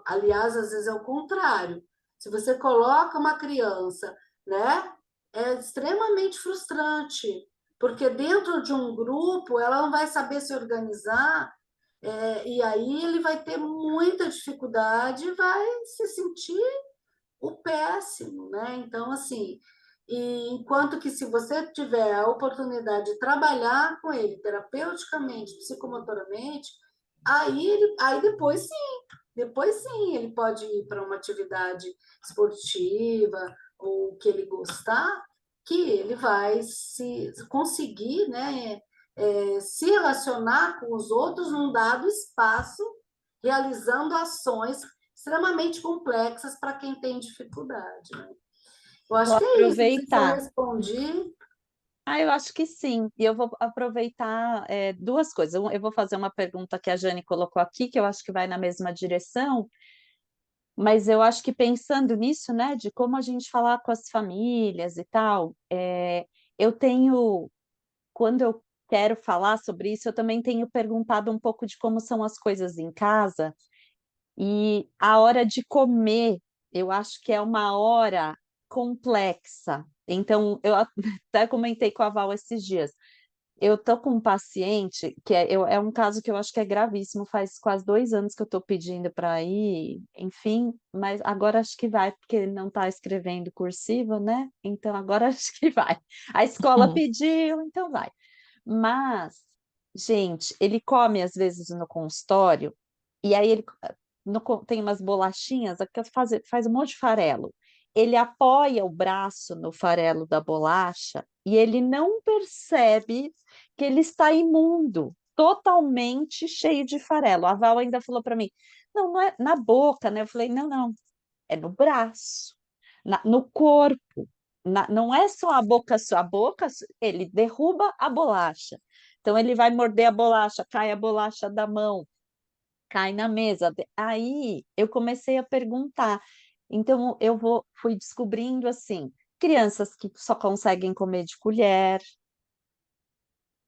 Aliás, às vezes é o contrário. Se você coloca uma criança, né, é extremamente frustrante, porque dentro de um grupo ela não vai saber se organizar, e aí ele vai ter muita dificuldade e vai se sentir o péssimo, né? Então, assim, enquanto que se você tiver a oportunidade de trabalhar com ele terapeuticamente, psicomotoramente, aí depois sim, ele pode ir para uma atividade esportiva ou que ele gostar, que ele vai se conseguir, né, se relacionar com os outros num dado espaço, realizando ações extremamente complexas para quem tem dificuldade, né? Eu acho Vou que é isso. Não sei se eu aproveitar. respondi. Eu acho que sim. E eu vou aproveitar duas coisas. Eu vou fazer uma pergunta que a Jane colocou aqui, que eu acho que vai na mesma direção, mas eu acho que pensando nisso, né, de como a gente falar com as famílias e tal, eu tenho, quando eu quero falar sobre isso, eu também tenho perguntado um pouco de como são as coisas em casa, e a hora de comer, eu acho que é uma hora complexa. Então, eu até comentei com a Val esses dias. Eu tô com um paciente que é um caso que eu acho que é gravíssimo, faz quase 2 anos que eu estou pedindo para ir, enfim, mas agora acho que vai, porque ele não está escrevendo cursiva, né? Então agora acho que vai. A escola pediu, então vai. Mas, gente, ele come às vezes no consultório, e aí ele tem umas bolachinhas que faz um monte de farelo. Ele apoia o braço no farelo da bolacha e ele não percebe que ele está imundo, totalmente cheio de farelo. A Val ainda falou para mim, não é na boca, né? Eu falei, não, é no braço, no corpo. Não é só a boca, ele derruba a bolacha. Então ele vai morder a bolacha, cai a bolacha da mão, cai na mesa. Aí eu comecei a perguntar. Então fui descobrindo assim, crianças que só conseguem comer de colher.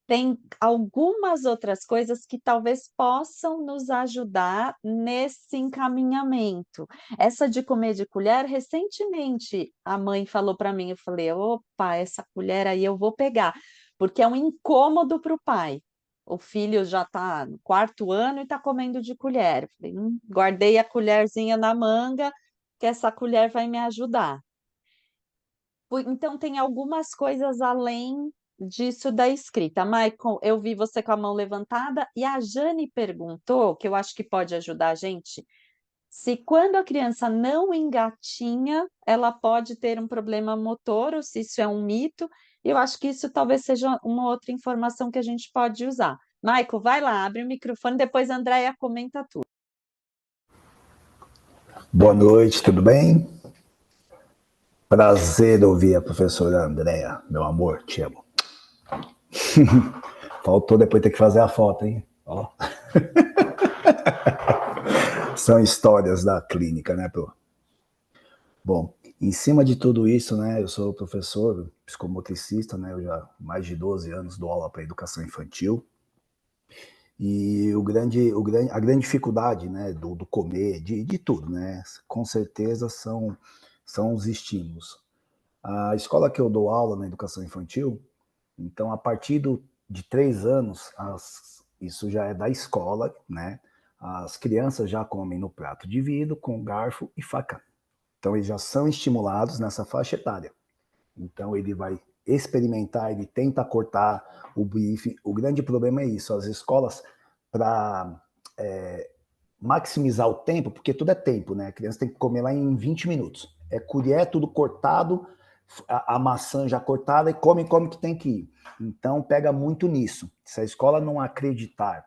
Tem algumas outras coisas que talvez possam nos ajudar nesse encaminhamento. Essa de comer de colher, recentemente a mãe falou para mim, eu falei, opa, essa colher aí eu vou pegar, porque é um incômodo para o pai. O filho já está no 4º ano e está comendo de colher. Eu falei, guardei a colherzinha na manga, que essa colher vai me ajudar. Então, tem algumas coisas além disso da escrita. Michael, eu vi você com a mão levantada e a Jane perguntou, que eu acho que pode ajudar a gente, se quando a criança não engatinha, ela pode ter um problema motor, ou se isso é um mito. Eu acho que isso talvez seja uma outra informação que a gente pode usar. Michael, vai lá, abre o microfone, depois a Andréia comenta tudo. Boa noite, tudo bem? Prazer ouvir a professora Andréia, meu amor, te amo. Faltou depois ter que fazer a foto, hein? Ó. São histórias da clínica, né, Pro? Bom, em cima de tudo isso, né, eu sou professor psicomotricista, né? Eu já há mais de 12 anos dou aula para educação infantil. E a grande dificuldade, né, do comer, de tudo, né? Com certeza são os estímulos. A escola que eu dou aula na educação infantil, então a partir de 3 anos, isso já é da escola, né? As crianças já comem no prato de vidro, com garfo e faca. Então eles já são estimulados nessa faixa etária. Então ele vai experimentar, ele tenta cortar o bife. O grande problema é isso, as escolas, para maximizar o tempo, porque tudo é tempo, né? A criança tem que comer lá em 20 minutos. É colher, tudo cortado, a maçã já cortada, e come que tem que ir. Então pega muito nisso. Se a escola não acreditar,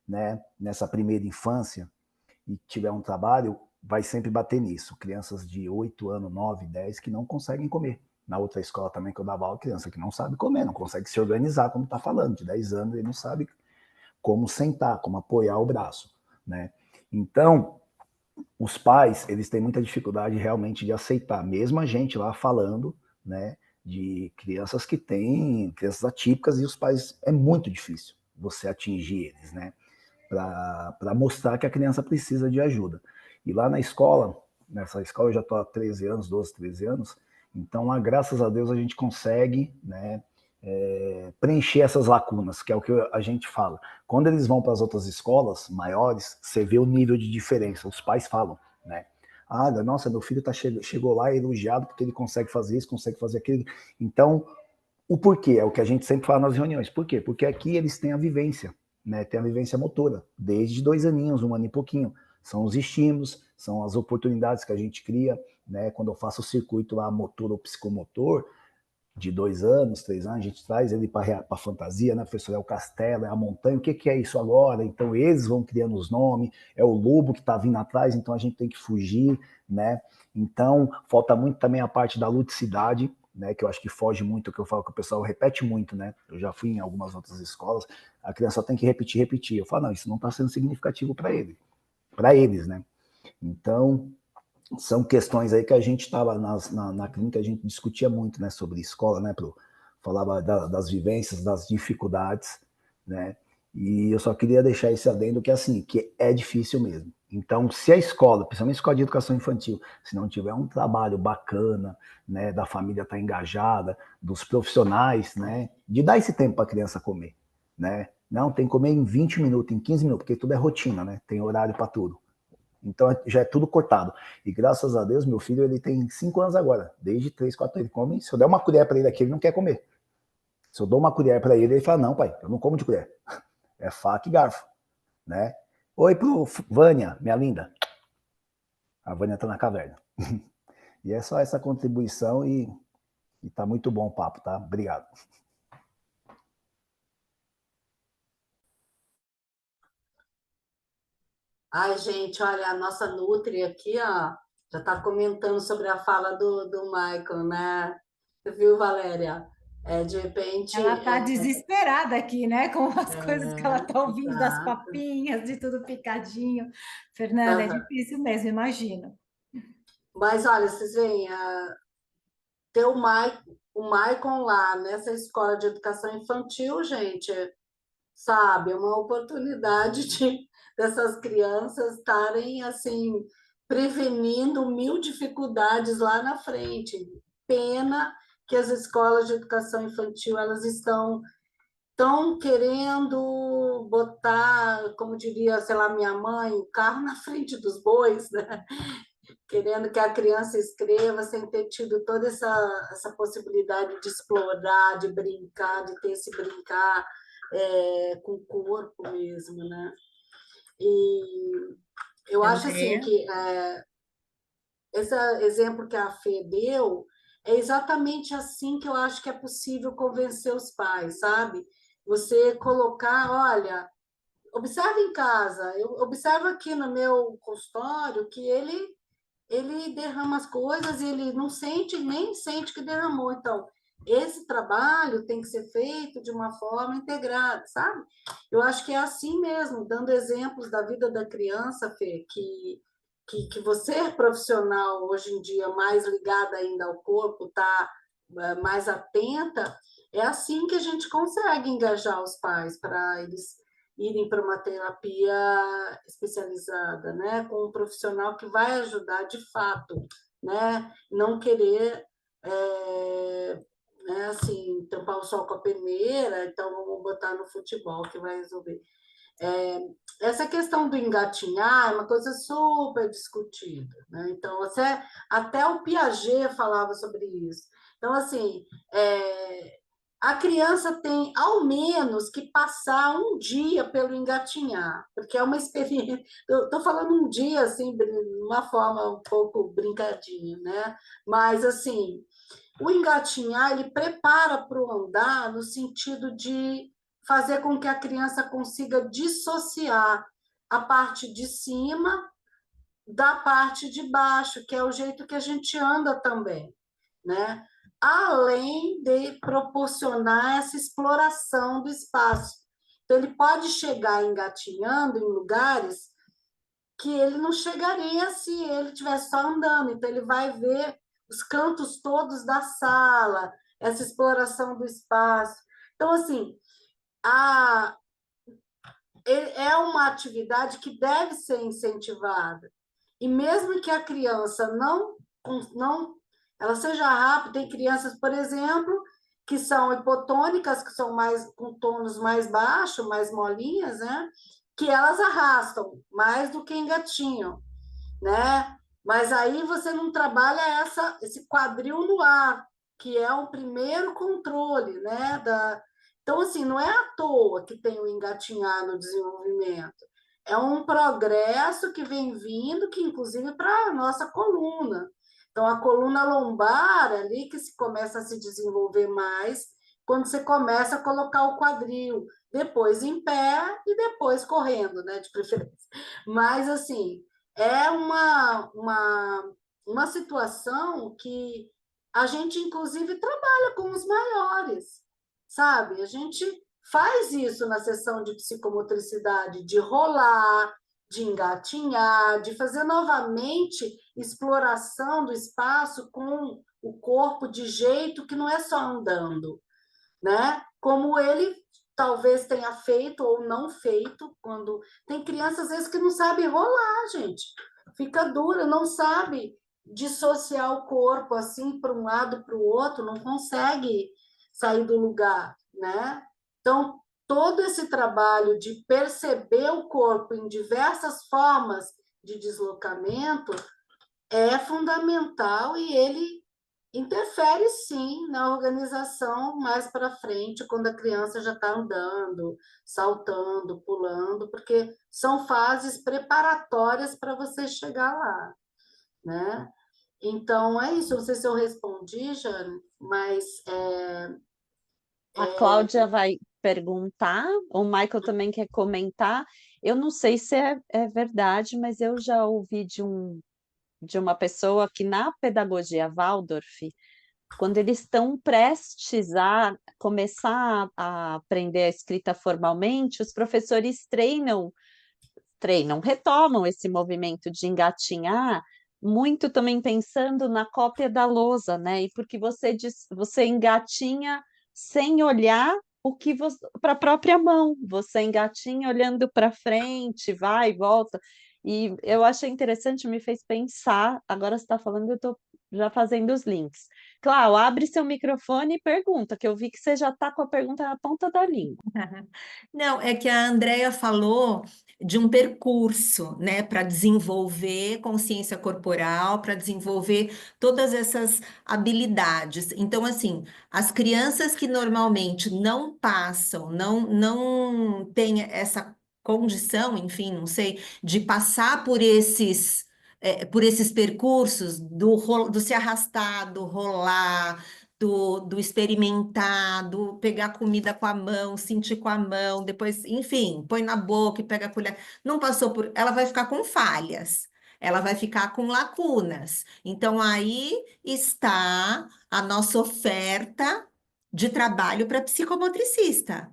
né, nessa primeira infância e tiver um trabalho, vai sempre bater nisso. Crianças de 8 anos, 9, 10 que não conseguem comer. Na outra escola também que eu dava aula, criança que não sabe comer, não consegue se organizar, como está falando, de 10 anos, ele não sabe como sentar, como apoiar o braço, né? Então, os pais, eles têm muita dificuldade realmente de aceitar, mesmo a gente lá falando, né, de crianças que têm, crianças atípicas, e os pais, é muito difícil você atingir eles, né, para mostrar que a criança precisa de ajuda. E lá na escola, nessa escola eu já estou há 13 anos, 12, 13 anos, então lá, graças a Deus, a gente consegue, né, preencher essas lacunas, que é o que a gente fala. Quando eles vão para as outras escolas maiores, você vê o nível de diferença. Os pais falam, né? Ah, nossa, meu filho chegou lá elogiado porque ele consegue fazer isso, consegue fazer aquilo. Então, o porquê é o que a gente sempre fala nas reuniões. Por quê? Porque aqui eles têm a vivência, né? Tem a vivência motora, desde 2 aninhos, 1 ano e pouquinho. São os estímulos, são as oportunidades que a gente cria, né? Quando eu faço o circuito lá motor ou psicomotor, de 2 anos, 3 anos, a gente traz ele para a fantasia, né, professor? É o castelo, é a montanha, o que é isso agora? Então eles vão criando os nomes, é o lobo que está vindo atrás, então a gente tem que fugir, né? Então falta muito também a parte da ludicidade, né, que eu acho que foge muito, que eu falo que o pessoal repete muito, né? Eu já fui em algumas outras escolas, a criança só tem que repetir, repetir. Eu falo, não, isso não está sendo significativo para eles, né? Então, são questões aí que a gente estava na clínica, a gente discutia muito, né, sobre escola, né, falava das vivências, das dificuldades, né, e eu só queria deixar esse adendo que, assim, que é difícil mesmo. Então, se a escola, principalmente a escola de educação infantil, se não tiver um trabalho bacana, né, da família estar engajada, dos profissionais, né, de dar esse tempo para a criança comer, né, não, tem que comer em 20 minutos, em 15 minutos, porque tudo é rotina, né, tem horário para tudo. Então já é tudo cortado. E graças a Deus, meu filho, ele tem 5 anos agora. Desde 3, 4 ele come. Se eu der uma colher para ele aqui, ele não quer comer. Se eu dou uma colher para ele, ele fala, não, pai, eu não como de colher. É faca e garfo, né? Oi pro Vânia, minha linda. A Vânia tá na caverna. E é só essa contribuição e tá muito bom o papo, tá? Obrigado. Ai, gente, olha, a nossa Nutri aqui, ó, já está comentando sobre a fala do Michael, né? Você viu, Valéria? De repente. Ela está desesperada aqui, né? Com as coisas que ela está ouvindo, das Exato. papinhas, de tudo picadinho. Fernanda, é difícil mesmo, imagino. Mas olha, vocês veem, ter o Michael lá nessa escola de educação infantil, gente, sabe, é uma oportunidade dessas crianças estarem assim prevenindo 1000 dificuldades lá na frente. Pena que as escolas de educação infantil elas estão querendo botar, como diria, sei lá, minha mãe, o carro na frente dos bois, né? Querendo que a criança escreva sem ter tido toda essa possibilidade de explorar, de brincar, de ter esse brincar com o corpo mesmo, né? E eu acho assim que esse exemplo que a Fê deu é exatamente assim que eu acho que é possível convencer os pais, sabe? Você colocar, olha, observa em casa, eu observo aqui no meu consultório que ele derrama as coisas e ele não sente, nem sente que derramou. Então, esse trabalho tem que ser feito de uma forma integrada, sabe? Eu acho que é assim mesmo, dando exemplos da vida da criança, Fê, que você é profissional hoje em dia, mais ligada ainda ao corpo, tá mais atenta, é assim que a gente consegue engajar os pais para eles irem para uma terapia especializada, né? Com um profissional que vai ajudar de fato, né? Não querer, né, assim, tampar o sol com a peneira, então vamos botar no futebol que vai resolver. Essa questão do engatinhar é uma coisa super discutida, né? Então, até o Piaget falava sobre isso. Então, assim, a criança tem, ao menos, que passar um dia pelo engatinhar, porque é uma experiência. Eu estou falando um dia, assim, de uma forma um pouco brincadinha, né? Mas, assim, o engatinhar, ele prepara para o andar no sentido de fazer com que a criança consiga dissociar a parte de cima da parte de baixo, que é o jeito que a gente anda também, né? Além de proporcionar essa exploração do espaço. Então, ele pode chegar engatinhando em lugares que ele não chegaria se ele estivesse só andando. Então, ele vai ver os cantos todos da sala, essa exploração do espaço. Então, assim, é uma atividade que deve ser incentivada. E mesmo que a criança não ela seja rápida, tem crianças, por exemplo, que são hipotônicas, que são mais com tônus mais baixos, mais molinhas, né? Que elas arrastam mais do que engatinham, né? Mas aí você não trabalha esse quadril no ar, que é o primeiro controle, né? Então, assim, não é à toa que tem o engatinhar no desenvolvimento. É um progresso que vem vindo, que inclusive para a nossa coluna. Então, a coluna lombar ali que se começa a se desenvolver mais quando você começa a colocar o quadril, depois em pé e depois correndo, né, de preferência. Mas, assim, é uma situação que a gente, inclusive, trabalha com os maiores, sabe? A gente faz isso na sessão de psicomotricidade, de rolar, de engatinhar, de fazer novamente exploração do espaço com o corpo de jeito que não é só andando, né? Como ele talvez tenha feito ou não feito, quando tem crianças às vezes que não sabe rolar, gente. Fica dura, não sabe dissociar o corpo assim para um lado para o outro, não consegue sair do lugar, né? Então, todo esse trabalho de perceber o corpo em diversas formas de deslocamento é fundamental e ele interfere, sim, na organização mais para frente, quando a criança já está andando, saltando, pulando, porque são fases preparatórias para você chegar lá, né? Então, é isso. Não sei se eu respondi, Jane, mas A Cláudia vai perguntar, o Michael também quer comentar. Eu não sei se é verdade, mas eu já ouvi de uma pessoa que na pedagogia Waldorf, quando eles estão prestes a começar a aprender a escrita formalmente, os professores retomam esse movimento de engatinhar, muito também pensando na cópia da lousa, né? E porque você engatinha sem olhar o que para a própria mão, você engatinha olhando para frente, vai e volta. E eu achei interessante, me fez pensar. Agora você está falando, eu estou já fazendo os links. Claro, abre seu microfone e pergunta, que eu vi que você já está com a pergunta na ponta da língua. Não, é que a Andrea falou de um percurso, né, para desenvolver consciência corporal, para desenvolver todas essas habilidades. Então, assim, as crianças que normalmente não passam, não têm essa condição, enfim, não sei, de passar por esses percursos do se arrastar, do rolar, do experimentar, do pegar comida com a mão, sentir com a mão, depois, enfim, põe na boca e pega a colher. Não passou por. Ela vai ficar com falhas, ela vai ficar com lacunas. Então, aí está a nossa oferta de trabalho para psicomotricista,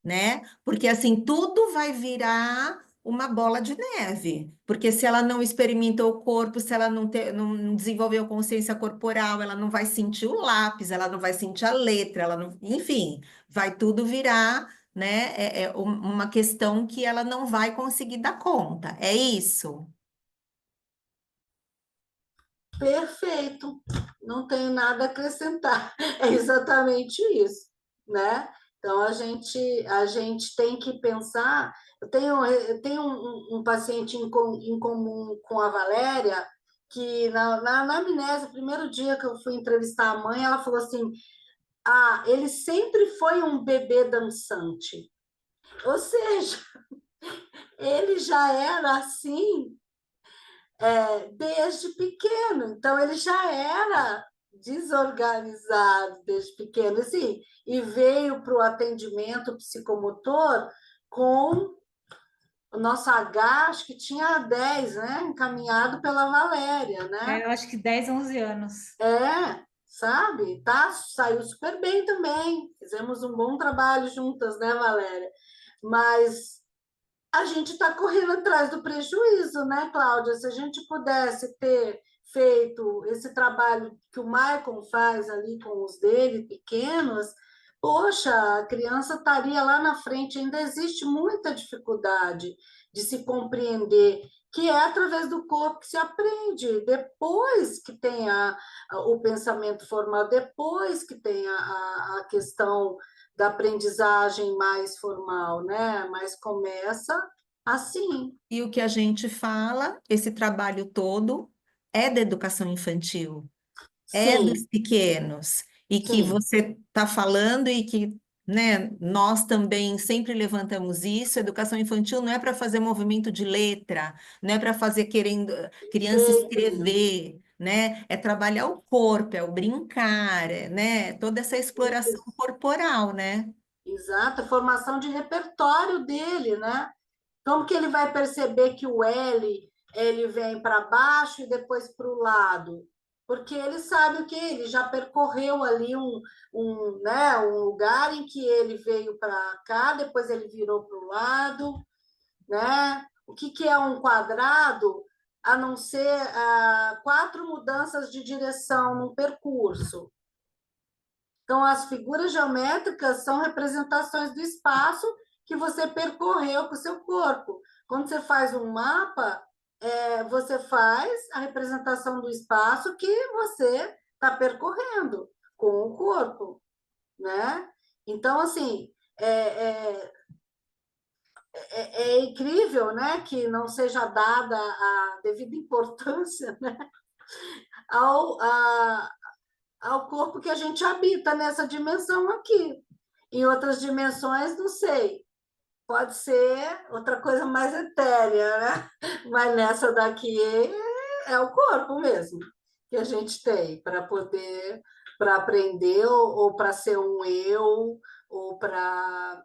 né? Porque assim, tudo vai virar uma bola de neve, porque se ela não experimentou o corpo, se ela não desenvolveu consciência corporal, ela não vai sentir o lápis, ela não vai sentir a letra, ela não, enfim, vai tudo virar, né, uma questão que ela não vai conseguir dar conta. É isso? Perfeito, não tenho nada a acrescentar. É exatamente isso, né? Então a gente tem que pensar. Eu tenho um paciente em comum com a Valéria, que na amnésia, o primeiro dia que eu fui entrevistar a mãe, ela falou assim: ah, ele sempre foi um bebê dançante. Ou seja, ele já era assim desde pequeno, então ele já era desorganizado desde pequeno, assim, e veio para o atendimento psicomotor com o nosso H, acho que tinha 10, né? Encaminhado pela Valéria, né? Eu acho que 10, 11 anos. Sabe? Tá, saiu super bem também. Fizemos um bom trabalho juntas, né, Valéria? Mas a gente está correndo atrás do prejuízo, né, Cláudia? Se a gente pudesse ter feito esse trabalho que o Michael faz ali com os dele, pequenos, poxa, a criança estaria lá na frente. Ainda existe muita dificuldade de se compreender, que é através do corpo que se aprende, depois que tem o pensamento formal, depois que tem a questão da aprendizagem mais formal, né? Mas começa assim. E o que a gente fala, esse trabalho todo é da educação infantil, é dos Sim, pequenos, e que sim, você está falando e que, né, nós também sempre levantamos isso. Educação infantil não é para fazer movimento de letra, não é para fazer querendo criança perfeito. escrever, né? É trabalhar o corpo, é o brincar, né? Toda essa exploração corporal, né? Exato, a formação de repertório dele, né? Como que ele vai perceber que o L ele vem para baixo e depois para o lado? Porque ele sabe o que ele já percorreu ali né, um lugar em que ele veio para cá, depois ele virou para o lado, né? O que é um quadrado, a não ser 4 mudanças de direção no percurso? Então, as figuras geométricas são representações do espaço que você percorreu com o seu corpo. Quando você faz um mapa, você faz a representação do espaço que você está percorrendo com o corpo, né? Então, assim, é incrível, né, que não seja dada a devida importância, né, ao, a, ao corpo que a gente habita nessa dimensão aqui. Em outras dimensões, não sei, pode ser outra coisa mais etérea, né? Mas nessa daqui é o corpo mesmo que a gente tem para poder, para aprender, ou para ser um eu, ou para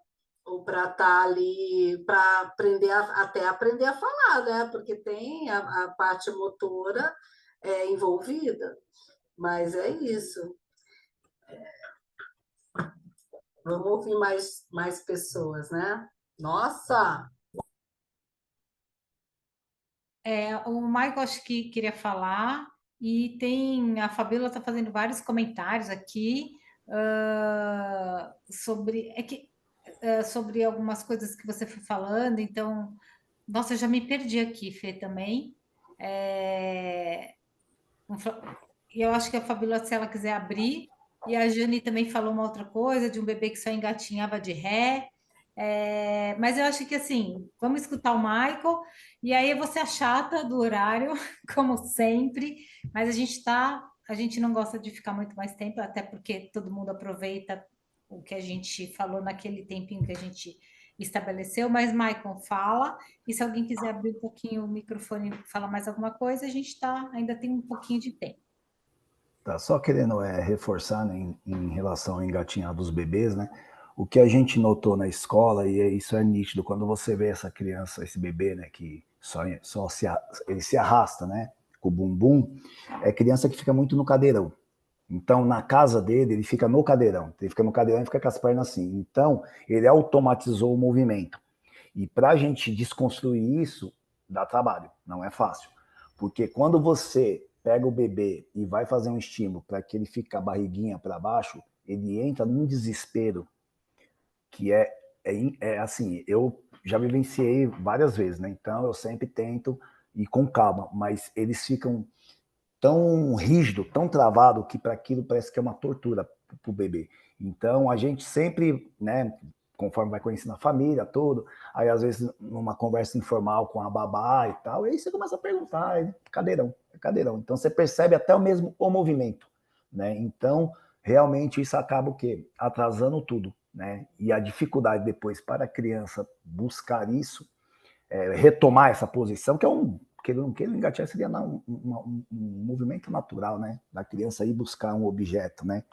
estar ali, para aprender até aprender a falar, né? Porque tem a parte motora envolvida. Mas é isso. Vamos ouvir mais pessoas, né? Nossa! O Michael acho que queria falar, e tem a Fabíola está fazendo vários comentários aqui sobre algumas coisas que você foi falando, então, nossa, eu já me perdi aqui, Fê, também. E eu acho que a Fabíola, se ela quiser abrir, e a Jane também falou uma outra coisa, de um bebê que só engatinhava de ré. Mas eu acho que assim, vamos escutar o Michael, e aí eu vou ser a chata do horário, como sempre, mas a gente não gosta de ficar muito mais tempo, até porque todo mundo aproveita o que a gente falou naquele tempinho que a gente estabeleceu, mas Michael fala, e se alguém quiser abrir um pouquinho o microfone e falar mais alguma coisa, ainda tem um pouquinho de tempo. Tá, só querendo reforçar, né, em relação ao engatinhar dos bebês, né? O que a gente notou na escola, e isso é nítido, quando você vê essa criança, esse bebê, né, que ele se arrasta, né, com o bumbum, é criança que fica muito no cadeirão. Então, na casa dele, ele fica no cadeirão. Ele fica no cadeirão e fica com as pernas assim. Então, ele automatizou o movimento. E para a gente desconstruir isso, dá trabalho, não é fácil. Porque quando você pega o bebê e vai fazer um estímulo para que ele fique com a barriguinha para baixo, ele entra num desespero que é assim, eu já vivenciei várias vezes, né? Então eu sempre tento ir com calma, mas eles ficam tão rígido, tão travado, que para aquilo parece que é uma tortura para o bebê. Então a gente sempre, né, conforme vai conhecendo a família, tudo, aí às vezes numa conversa informal com a babá e tal, e aí você começa a perguntar, é cadeirão, é cadeirão. Então você percebe até o movimento, né? Então realmente isso acaba o quê? Atrasando tudo, né? E a dificuldade depois para a criança buscar isso, retomar essa posição, que é que ele não queira engatear, seria um movimento natural, né? Da criança ir buscar um objeto, né?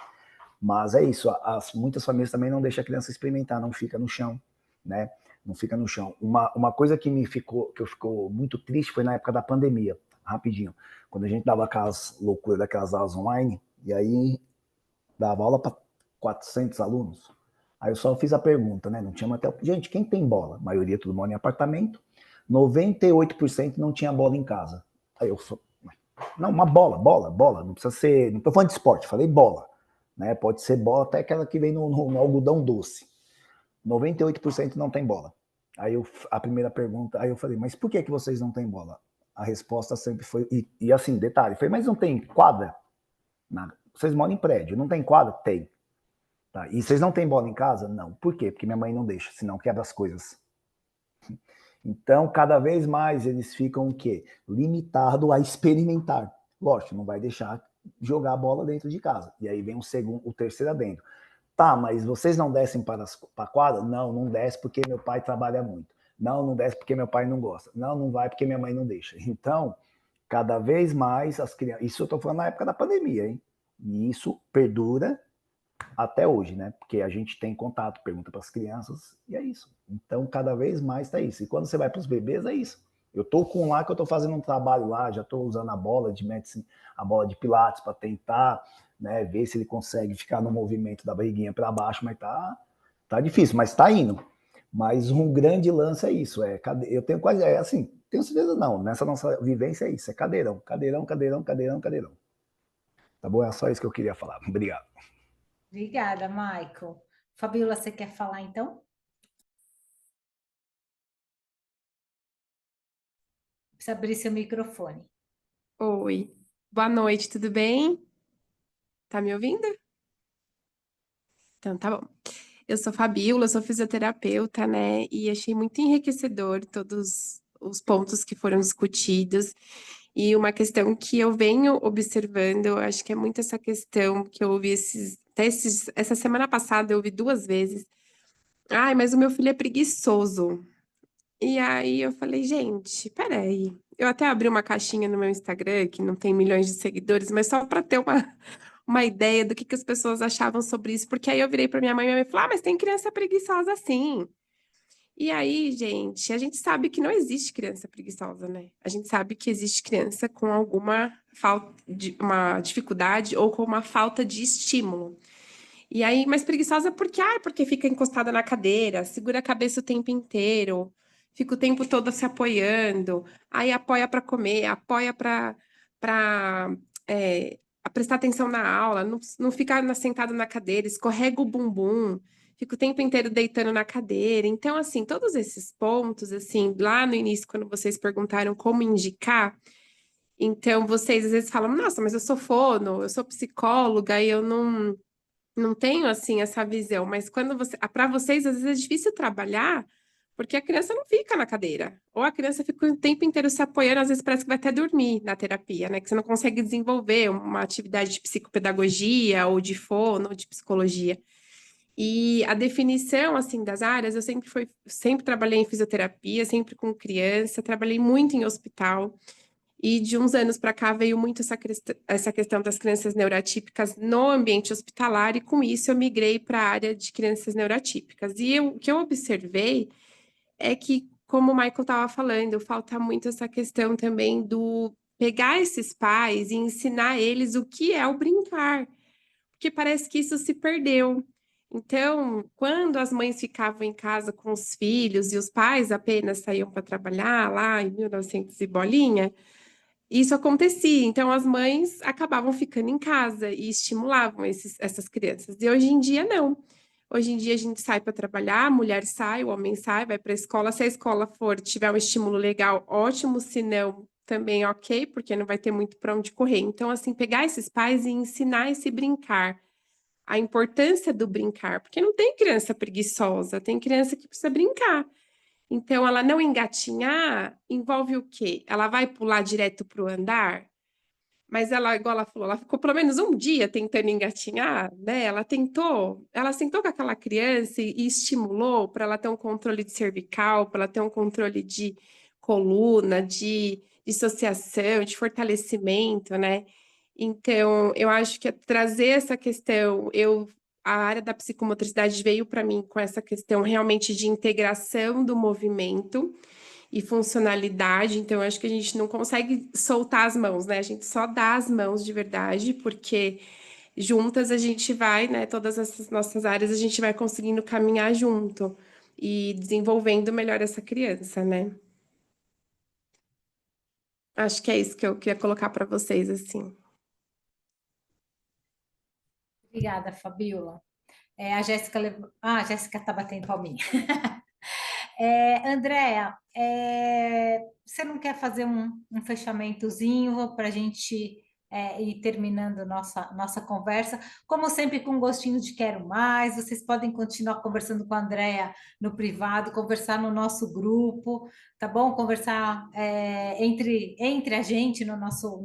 Mas é isso, muitas famílias também não deixam a criança experimentar, não fica no chão, né? Não fica no chão. Uma coisa que eu ficou muito triste foi na época da pandemia, rapidinho, quando a gente dava aquelas loucuras daquelas aulas online, e aí dava aula para 400 alunos. Aí eu só fiz a pergunta, né? Não tinha material. Gente, quem tem bola? A maioria todo mundo em apartamento. 98% não tinha bola em casa. Aí eu falei, não, uma bola. Não precisa ser. Não estou falando de esporte, falei bola. Né? Pode ser bola até aquela que vem no algodão doce. 98% não tem bola. Aí a primeira pergunta, aí eu falei, mas por que vocês não têm bola? A resposta sempre foi, e assim, detalhe, falei, mas não tem quadra? Nada. Vocês moram em prédio, não tem quadra? Tem. Tá. E vocês não têm bola em casa? Não. Por quê? Porque minha mãe não deixa, senão quebra as coisas. Então, cada vez mais eles ficam o quê? Limitados a experimentar. Lógico, não vai deixar jogar a bola dentro de casa. E aí vem o terceiro adendo. Tá, mas vocês não descem para a quadra? Não, não desce porque meu pai trabalha muito. Não, não desce porque meu pai não gosta. Não, não vai porque minha mãe não deixa. Então, cada vez mais as crianças... Isso eu estou falando na época da pandemia, hein? E isso perdura até hoje, né? Porque a gente tem contato, pergunta para as crianças, e é isso. Então, cada vez mais tá isso. E quando você vai para os bebês, é isso. Eu tô com lá que eu tô fazendo um trabalho lá, já tô usando a bola de medicine, a bola de pilates para tentar, né, ver se ele consegue ficar no movimento da barriguinha para baixo, mas tá difícil, mas tá indo. Mas um grande lance é isso, eu tenho quase, assim, tenho certeza não, nessa nossa vivência é isso, é cadeirão. Tá bom? É só isso que eu queria falar. Obrigado. Obrigada, Michael. Fabiola, você quer falar então? Precisa abrir seu microfone. Oi, boa noite, tudo bem? Tá me ouvindo? Então, tá bom. Eu sou Fabiola, sou fisioterapeuta, né? E achei muito enriquecedor todos os pontos que foram discutidos. E uma questão que eu venho observando, eu acho que é muito essa questão que eu ouvi essa semana passada, eu ouvi 2 vezes. Ai, mas o meu filho é preguiçoso. E aí eu falei, gente, peraí. Eu até abri uma caixinha no meu Instagram, que não tem milhões de seguidores, mas só para ter uma ideia do que as pessoas achavam sobre isso. Porque aí eu virei para minha mãe falou: ah, mas tem criança preguiçosa sim. E aí, gente, a gente sabe que não existe criança preguiçosa, né? A gente sabe que existe criança com alguma falta de uma dificuldade ou com uma falta de estímulo. E aí, mas preguiçosa porque fica encostada na cadeira, segura a cabeça o tempo inteiro, fica o tempo todo se apoiando, aí apoia para comer, apoia para prestar atenção na aula, não fica sentado na cadeira, escorrega o bumbum, fica o tempo inteiro deitando na cadeira. Então, assim, todos esses pontos, assim, lá no início, quando vocês perguntaram como indicar, então vocês às vezes falam, nossa, mas eu sou fono, eu sou psicóloga e eu não tenho assim essa visão, mas quando para vocês às vezes é difícil trabalhar, porque a criança não fica na cadeira, ou a criança fica o tempo inteiro se apoiando, às vezes parece que vai até dormir na terapia, né? Que você não consegue desenvolver uma atividade de psicopedagogia ou de fono ou de psicologia. E a definição assim das áreas, eu sempre trabalhei em fisioterapia, sempre com criança, trabalhei muito em hospital. E de uns anos para cá veio muito essa questão das crianças neuroatípicas no ambiente hospitalar, e com isso eu migrei para a área de crianças neuroatípicas. E o que eu observei é que, como o Michael estava falando, falta muito essa questão também do pegar esses pais e ensinar eles o que é o brincar, porque parece que isso se perdeu. Então, quando as mães ficavam em casa com os filhos e os pais apenas saíam para trabalhar lá em 1900 e bolinha, isso acontecia. Então, as mães acabavam ficando em casa e estimulavam essas crianças. E hoje em dia, não. Hoje em dia, a gente sai para trabalhar, a mulher sai, o homem sai, vai para a escola. Se a escola tiver um estímulo legal, ótimo. Se não, também ok, porque não vai ter muito para onde correr. Então, assim, pegar esses pais e ensinar esse brincar, a importância do brincar, porque não tem criança preguiçosa, tem criança que precisa brincar. Então, ela não engatinhar envolve o quê? Ela vai pular direto para o andar, mas ela, igual ela falou, ela ficou pelo menos um dia tentando engatinhar, né? Ela sentou com aquela criança e estimulou para ela ter um controle de cervical, para ela ter um controle de coluna, de dissociação, de fortalecimento, né? Então, eu acho que é trazer essa questão, a área da psicomotricidade veio para mim com essa questão realmente de integração do movimento e funcionalidade. Então, eu acho que a gente não consegue soltar as mãos, né? A gente só dá as mãos de verdade, porque juntas a gente vai, né? Todas essas nossas áreas a gente vai conseguindo caminhar junto e desenvolvendo melhor essa criança, né? Acho que é isso que eu queria colocar para vocês, assim. Obrigada, Fabiola. A Jéssica a Jéssica está batendo palminha. Andréa, você não quer fazer um fechamentozinho para a gente ir terminando nossa conversa? Como sempre, com gostinho de quero mais, vocês podem continuar conversando com a Andréa no privado, conversar no nosso grupo, tá bom? Conversar entre a gente no nosso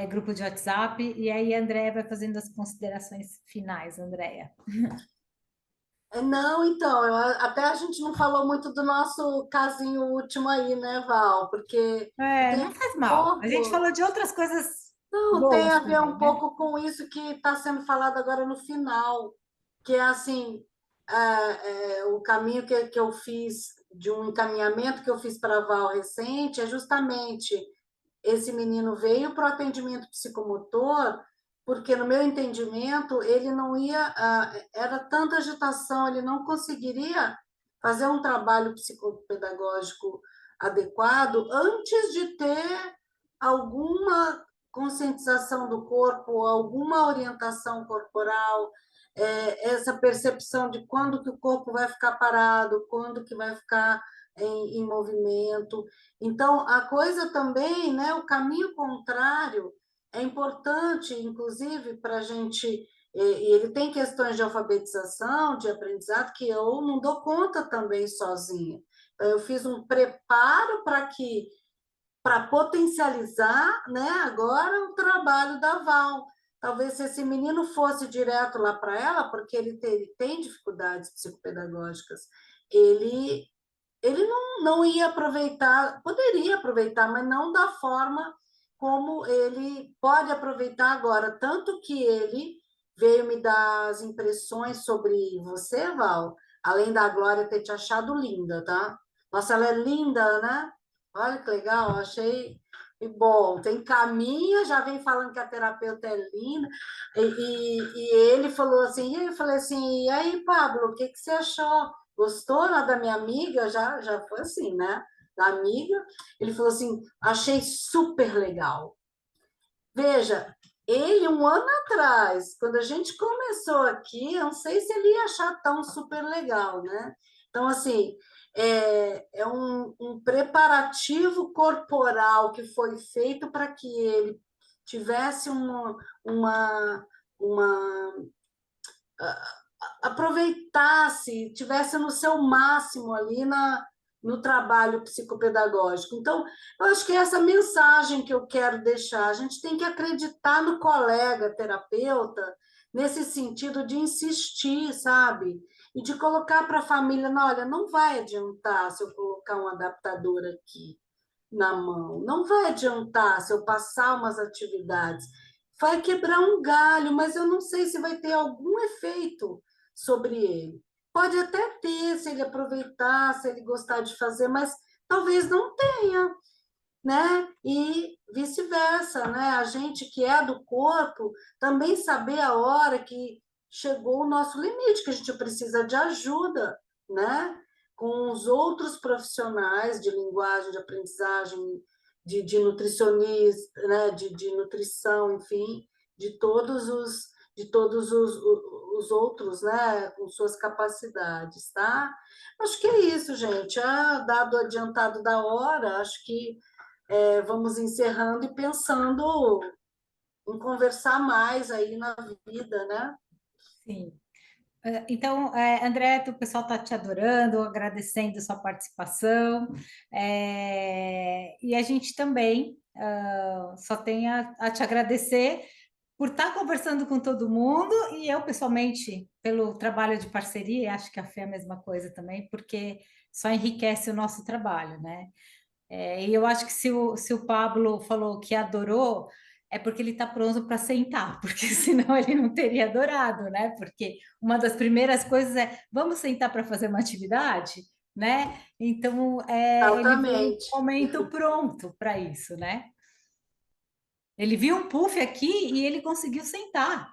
grupo de WhatsApp, e aí a Andréa vai fazendo as considerações finais, Andréa. Não, então, até a gente não falou muito do nosso casinho último aí, né, Val? Porque tem Não faz mal. A gente falou de outras coisas Não, tem boas a ver também, um né? pouco com isso que está sendo falado agora no final, que é assim, o caminho que eu fiz, de um encaminhamento que eu fiz para a Val recente, é justamente esse menino veio para o atendimento psicomotor, porque no meu entendimento ele não ia, era tanta agitação, ele não conseguiria fazer um trabalho psicopedagógico adequado antes de ter alguma conscientização do corpo, alguma orientação corporal, essa percepção de quando que o corpo vai ficar parado, quando que vai ficar em movimento. Então, a coisa também, né, o caminho contrário é importante, inclusive, para a gente, e ele tem questões de alfabetização, de aprendizado, que eu não dou conta também sozinha. Então, eu fiz um preparo para potencializar, né, agora o trabalho da Val. Talvez se esse menino fosse direto lá para ela, porque ele tem dificuldades psicopedagógicas, ele não ia aproveitar, poderia aproveitar, mas não da forma como ele pode aproveitar agora. Tanto que ele veio me dar as impressões sobre você, Val, além da Glória ter te achado linda, tá? Nossa, ela é linda, né? Olha que legal, achei bom. Tem caminha, já vem falando que a terapeuta é linda, e ele falou assim, e eu falei assim, e aí, Pablo, o que você achou? Gostou lá da minha amiga? Já foi assim, né? Da amiga. Ele falou assim, achei super legal. Veja, ele, um ano atrás, quando a gente começou aqui, eu não sei se ele ia achar tão super legal, né? Então, assim, é um preparativo corporal que foi feito para que ele tivesse aproveitasse, tivesse no seu máximo ali no trabalho psicopedagógico. Então, eu acho que é essa mensagem que eu quero deixar. A gente tem que acreditar no colega terapeuta, nesse sentido de insistir, sabe? E de colocar para a família, não, olha, não vai adiantar se eu colocar um adaptador aqui na mão, não vai adiantar se eu passar umas atividades, vai quebrar um galho, mas eu não sei se vai ter algum efeito sobre ele. Pode até ter, se ele aproveitar, se ele gostar de fazer, mas talvez não tenha, né? E vice-versa, né? A gente que é do corpo também saber a hora que chegou o nosso limite, que a gente precisa de ajuda, né? Com os outros profissionais de linguagem, de aprendizagem, de nutricionista, né? de nutrição, enfim, de todos os outros, né? Com suas capacidades, tá? Acho que é isso, gente. Dado o adiantado da hora, acho que vamos encerrando e pensando em conversar mais aí na vida, né? Sim. Então, André, o pessoal está te adorando, agradecendo sua participação, e a gente também só tem a te agradecer por estar conversando com todo mundo, e eu, pessoalmente, pelo trabalho de parceria, e acho que a Fê é a mesma coisa também, porque só enriquece o nosso trabalho, né? E eu acho que se o Pablo falou que adorou, é porque ele está pronto para sentar, porque senão ele não teria adorado, né? Porque uma das primeiras coisas é, vamos sentar para fazer uma atividade, né? Então, ele veio no Exatamente. momento pronto para isso, né? Ele viu um puff aqui e ele conseguiu sentar.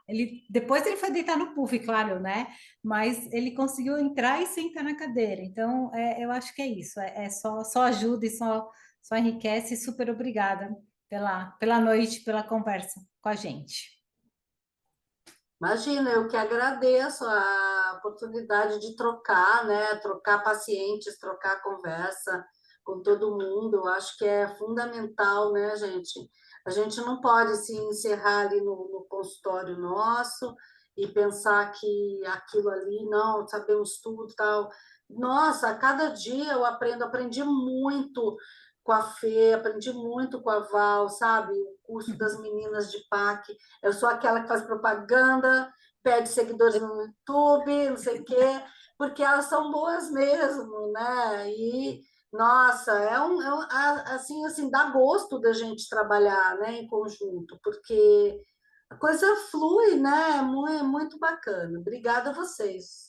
Depois ele foi deitar no puff, claro, né? Mas ele conseguiu entrar e sentar na cadeira. Então, eu acho que é isso. Só ajuda e só enriquece. Super obrigada pela noite, pela conversa com a gente. Imagina, eu que agradeço a oportunidade de trocar, né? Trocar pacientes, trocar conversa com todo mundo. Eu acho que é fundamental, né, gente? A gente não pode se encerrar ali no consultório nosso e pensar que aquilo ali, não, sabemos tudo, tal. Nossa, a cada dia eu aprendi muito com a Fê, aprendi muito com a Val, sabe? O curso das meninas de PAC. Eu sou aquela que faz propaganda, pede seguidores no YouTube, não sei o quê, porque elas são boas mesmo, né? E, nossa, assim, dá gosto da gente trabalhar, né, em conjunto, porque a coisa flui, né? É muito bacana. Obrigada a vocês.